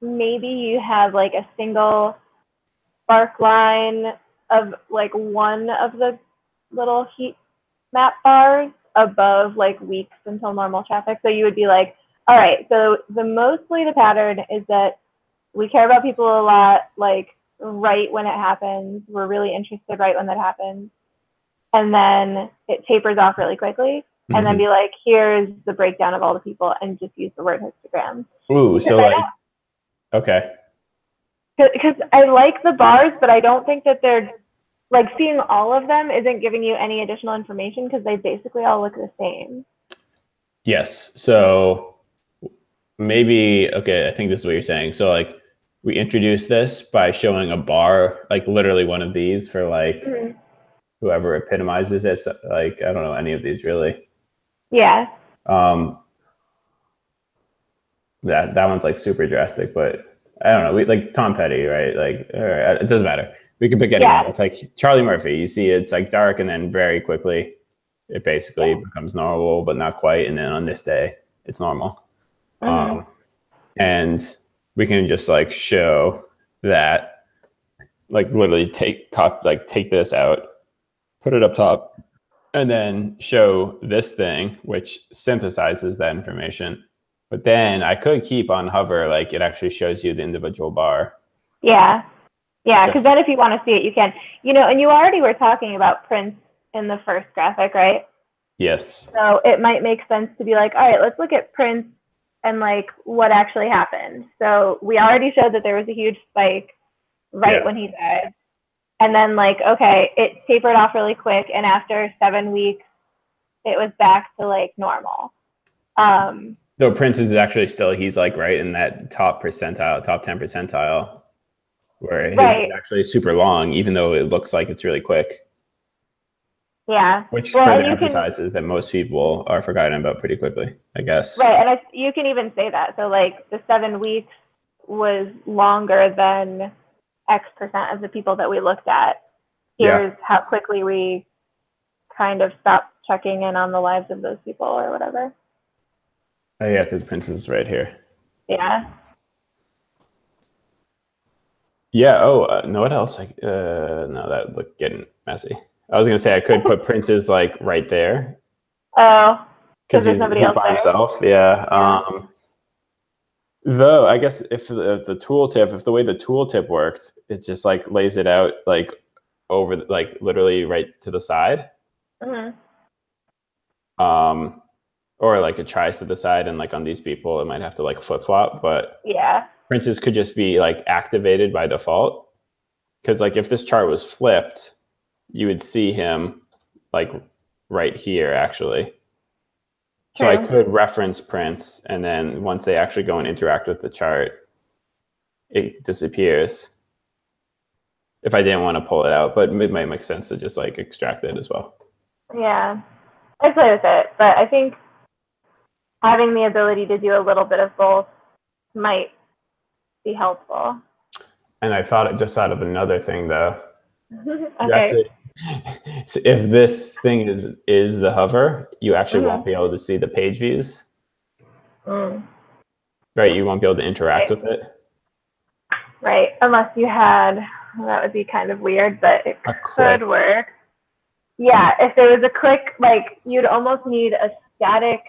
maybe you have like a single spark line of like one of the little heat map bars above like weeks until normal traffic. So you would be like, all right, so mostly the pattern is that we care about people a lot, like right when it happens. We're really interested right when that happens. And then it tapers off really quickly. And then be like, here's the breakdown of all the people, and just use the word histogram. Ooh, so like, okay. Because I like the bars, but I don't think that they're like seeing all of them isn't giving you any additional information because they basically all look the same. Yes. So maybe, okay, I think this is what you're saying. So like we introduce this by showing a bar, like literally one of these for like whoever epitomizes it. So, like, I don't know any of these really. Yeah. That one's like super drastic, but I don't know. We like Tom Petty, right? Like, all right, it doesn't matter. We can pick anyone. It's like Charlie Murphy. You see, it's like dark, and then very quickly, it basically becomes normal, but not quite. And then on this day, it's normal. And we can just like show that, like literally take this out, put it up top, and then show this thing, which synthesizes that information. But then I could keep on hover, like it actually shows you the individual bar. Yeah. Yeah, because then if you want to see it, you can. You know, and you already were talking about prints in the first graphic, right? Yes. So it might make sense to be like, all right, let's look at prints and like what actually happened. So we already showed that there was a huge spike right when he died. And then like, okay, it tapered off really quick. And after 7 weeks, it was back to like normal. Though Prince is actually still, he's like right in that top percentile, top 10 percentile. where his Right. is actually super long, even though it looks like it's really quick. Yeah. Which Well, further and you can, emphasizes that most people are forgotten about pretty quickly, I guess. right, and you can even say that. So like the 7 weeks was longer than X% of the people that we looked at. Here's how quickly we kind of stopped checking in on the lives of those people or whatever. Oh yeah, because Prince is right here. Yeah. Yeah. Oh, no. What else? No, that looked getting messy. I was gonna say I could put Prince's like right there Oh, because because there's nobody else by there. himself. Yeah. Yeah. Though I guess if the tooltip, if the way the tooltip worked, it just like lays it out like over, like literally right to the side. Mm-hmm. Or like it tries to the side, and like on these people, it might have to like flip flop. But Yeah. Prince's could just be like activated by default. Because like if this chart was flipped, you would see him like right here actually. So I could reference Prince, and then once they actually go and interact with the chart, it disappears. If I didn't want to pull it out, but it might make sense to just like extract it as well. Yeah. I play with it, but I think having the ability to do a little bit of both might be helpful. And I thought it just out of another thing though. Okay. Actually, so if this thing is the hover, you actually won't be able to see the page views. Right, you won't be able to interact with it. Right, unless you had, well, that would be kind of weird, but it could work. Yeah, if there was a click, like you'd almost need a static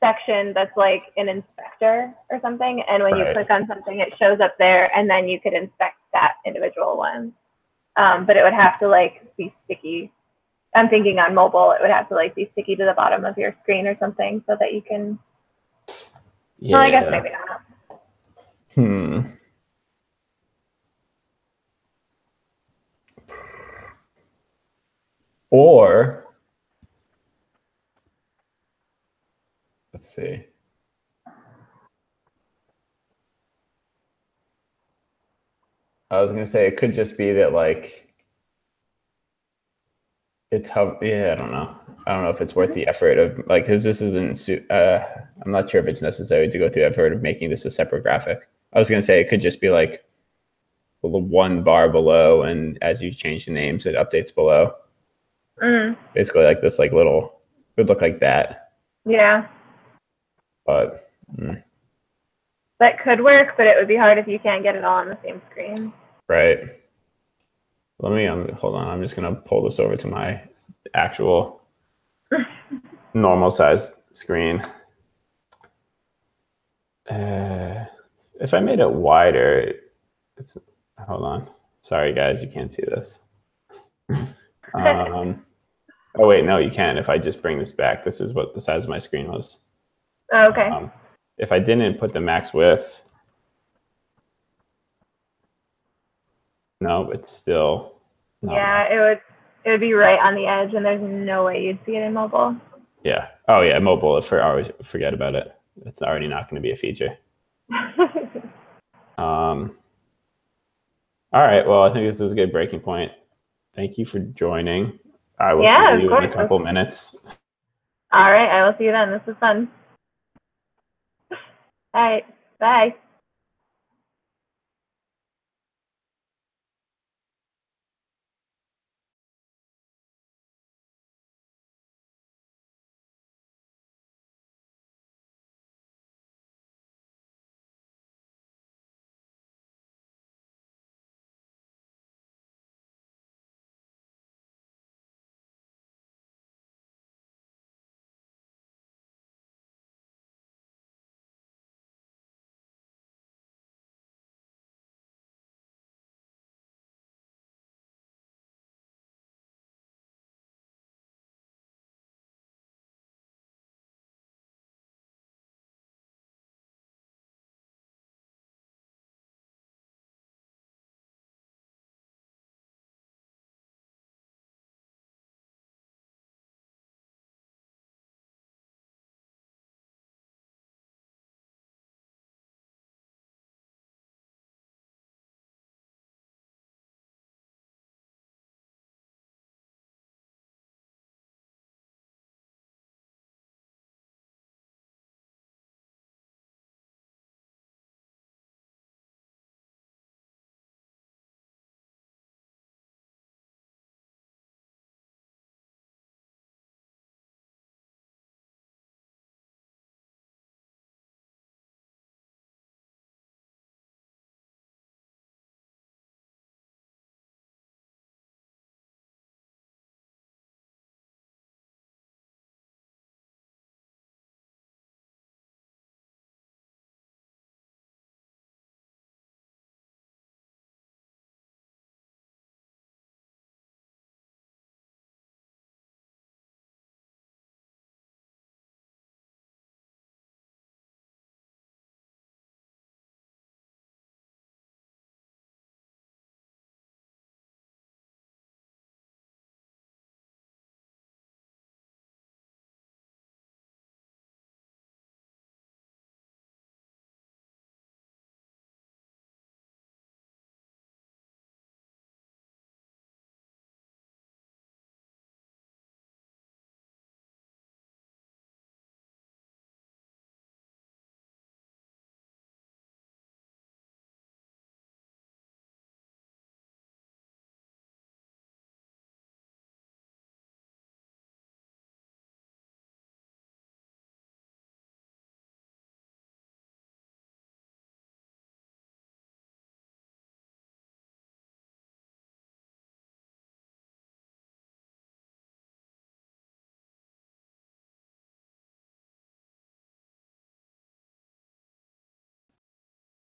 section that's like an inspector or something, and when you click on something, it shows up there, and then you could inspect that individual one. But it would have to like be sticky. I'm thinking on mobile, it would have to like be sticky to the bottom of your screen or something so that you can. Yeah. Well, I guess maybe not. Or let's see. I was gonna say it could just be that like it's yeah, I don't know. I don't know if it's worth the effort of like, because this isn't. I'm not sure if it's necessary to go through the effort of making this a separate graphic. I was gonna say it could just be like the one bar below, and as you change the names, it updates below. Basically, like this, like little, it would look like that. Yeah. But that could work, but it would be hard if you can't get it all on the same screen. Right. Let me hold on. I'm just gonna pull this over to my actual normal size screen. If I made it wider, hold on. Sorry guys, you can't see this. Oh wait, no, you can. If I just bring this back, this is what the size of my screen was. Oh, okay. If I didn't put the max width, no, it's still. Yeah, it would be right on the edge, and there's no way you'd see it in mobile. Yeah. Oh yeah, mobile. If I always forget about it, it's already not going to be a feature. All right. Well, I think this is a good breaking point. Thank you for joining. I will see you in a couple minutes. All right. I will see you then. This was fun. All right. Bye.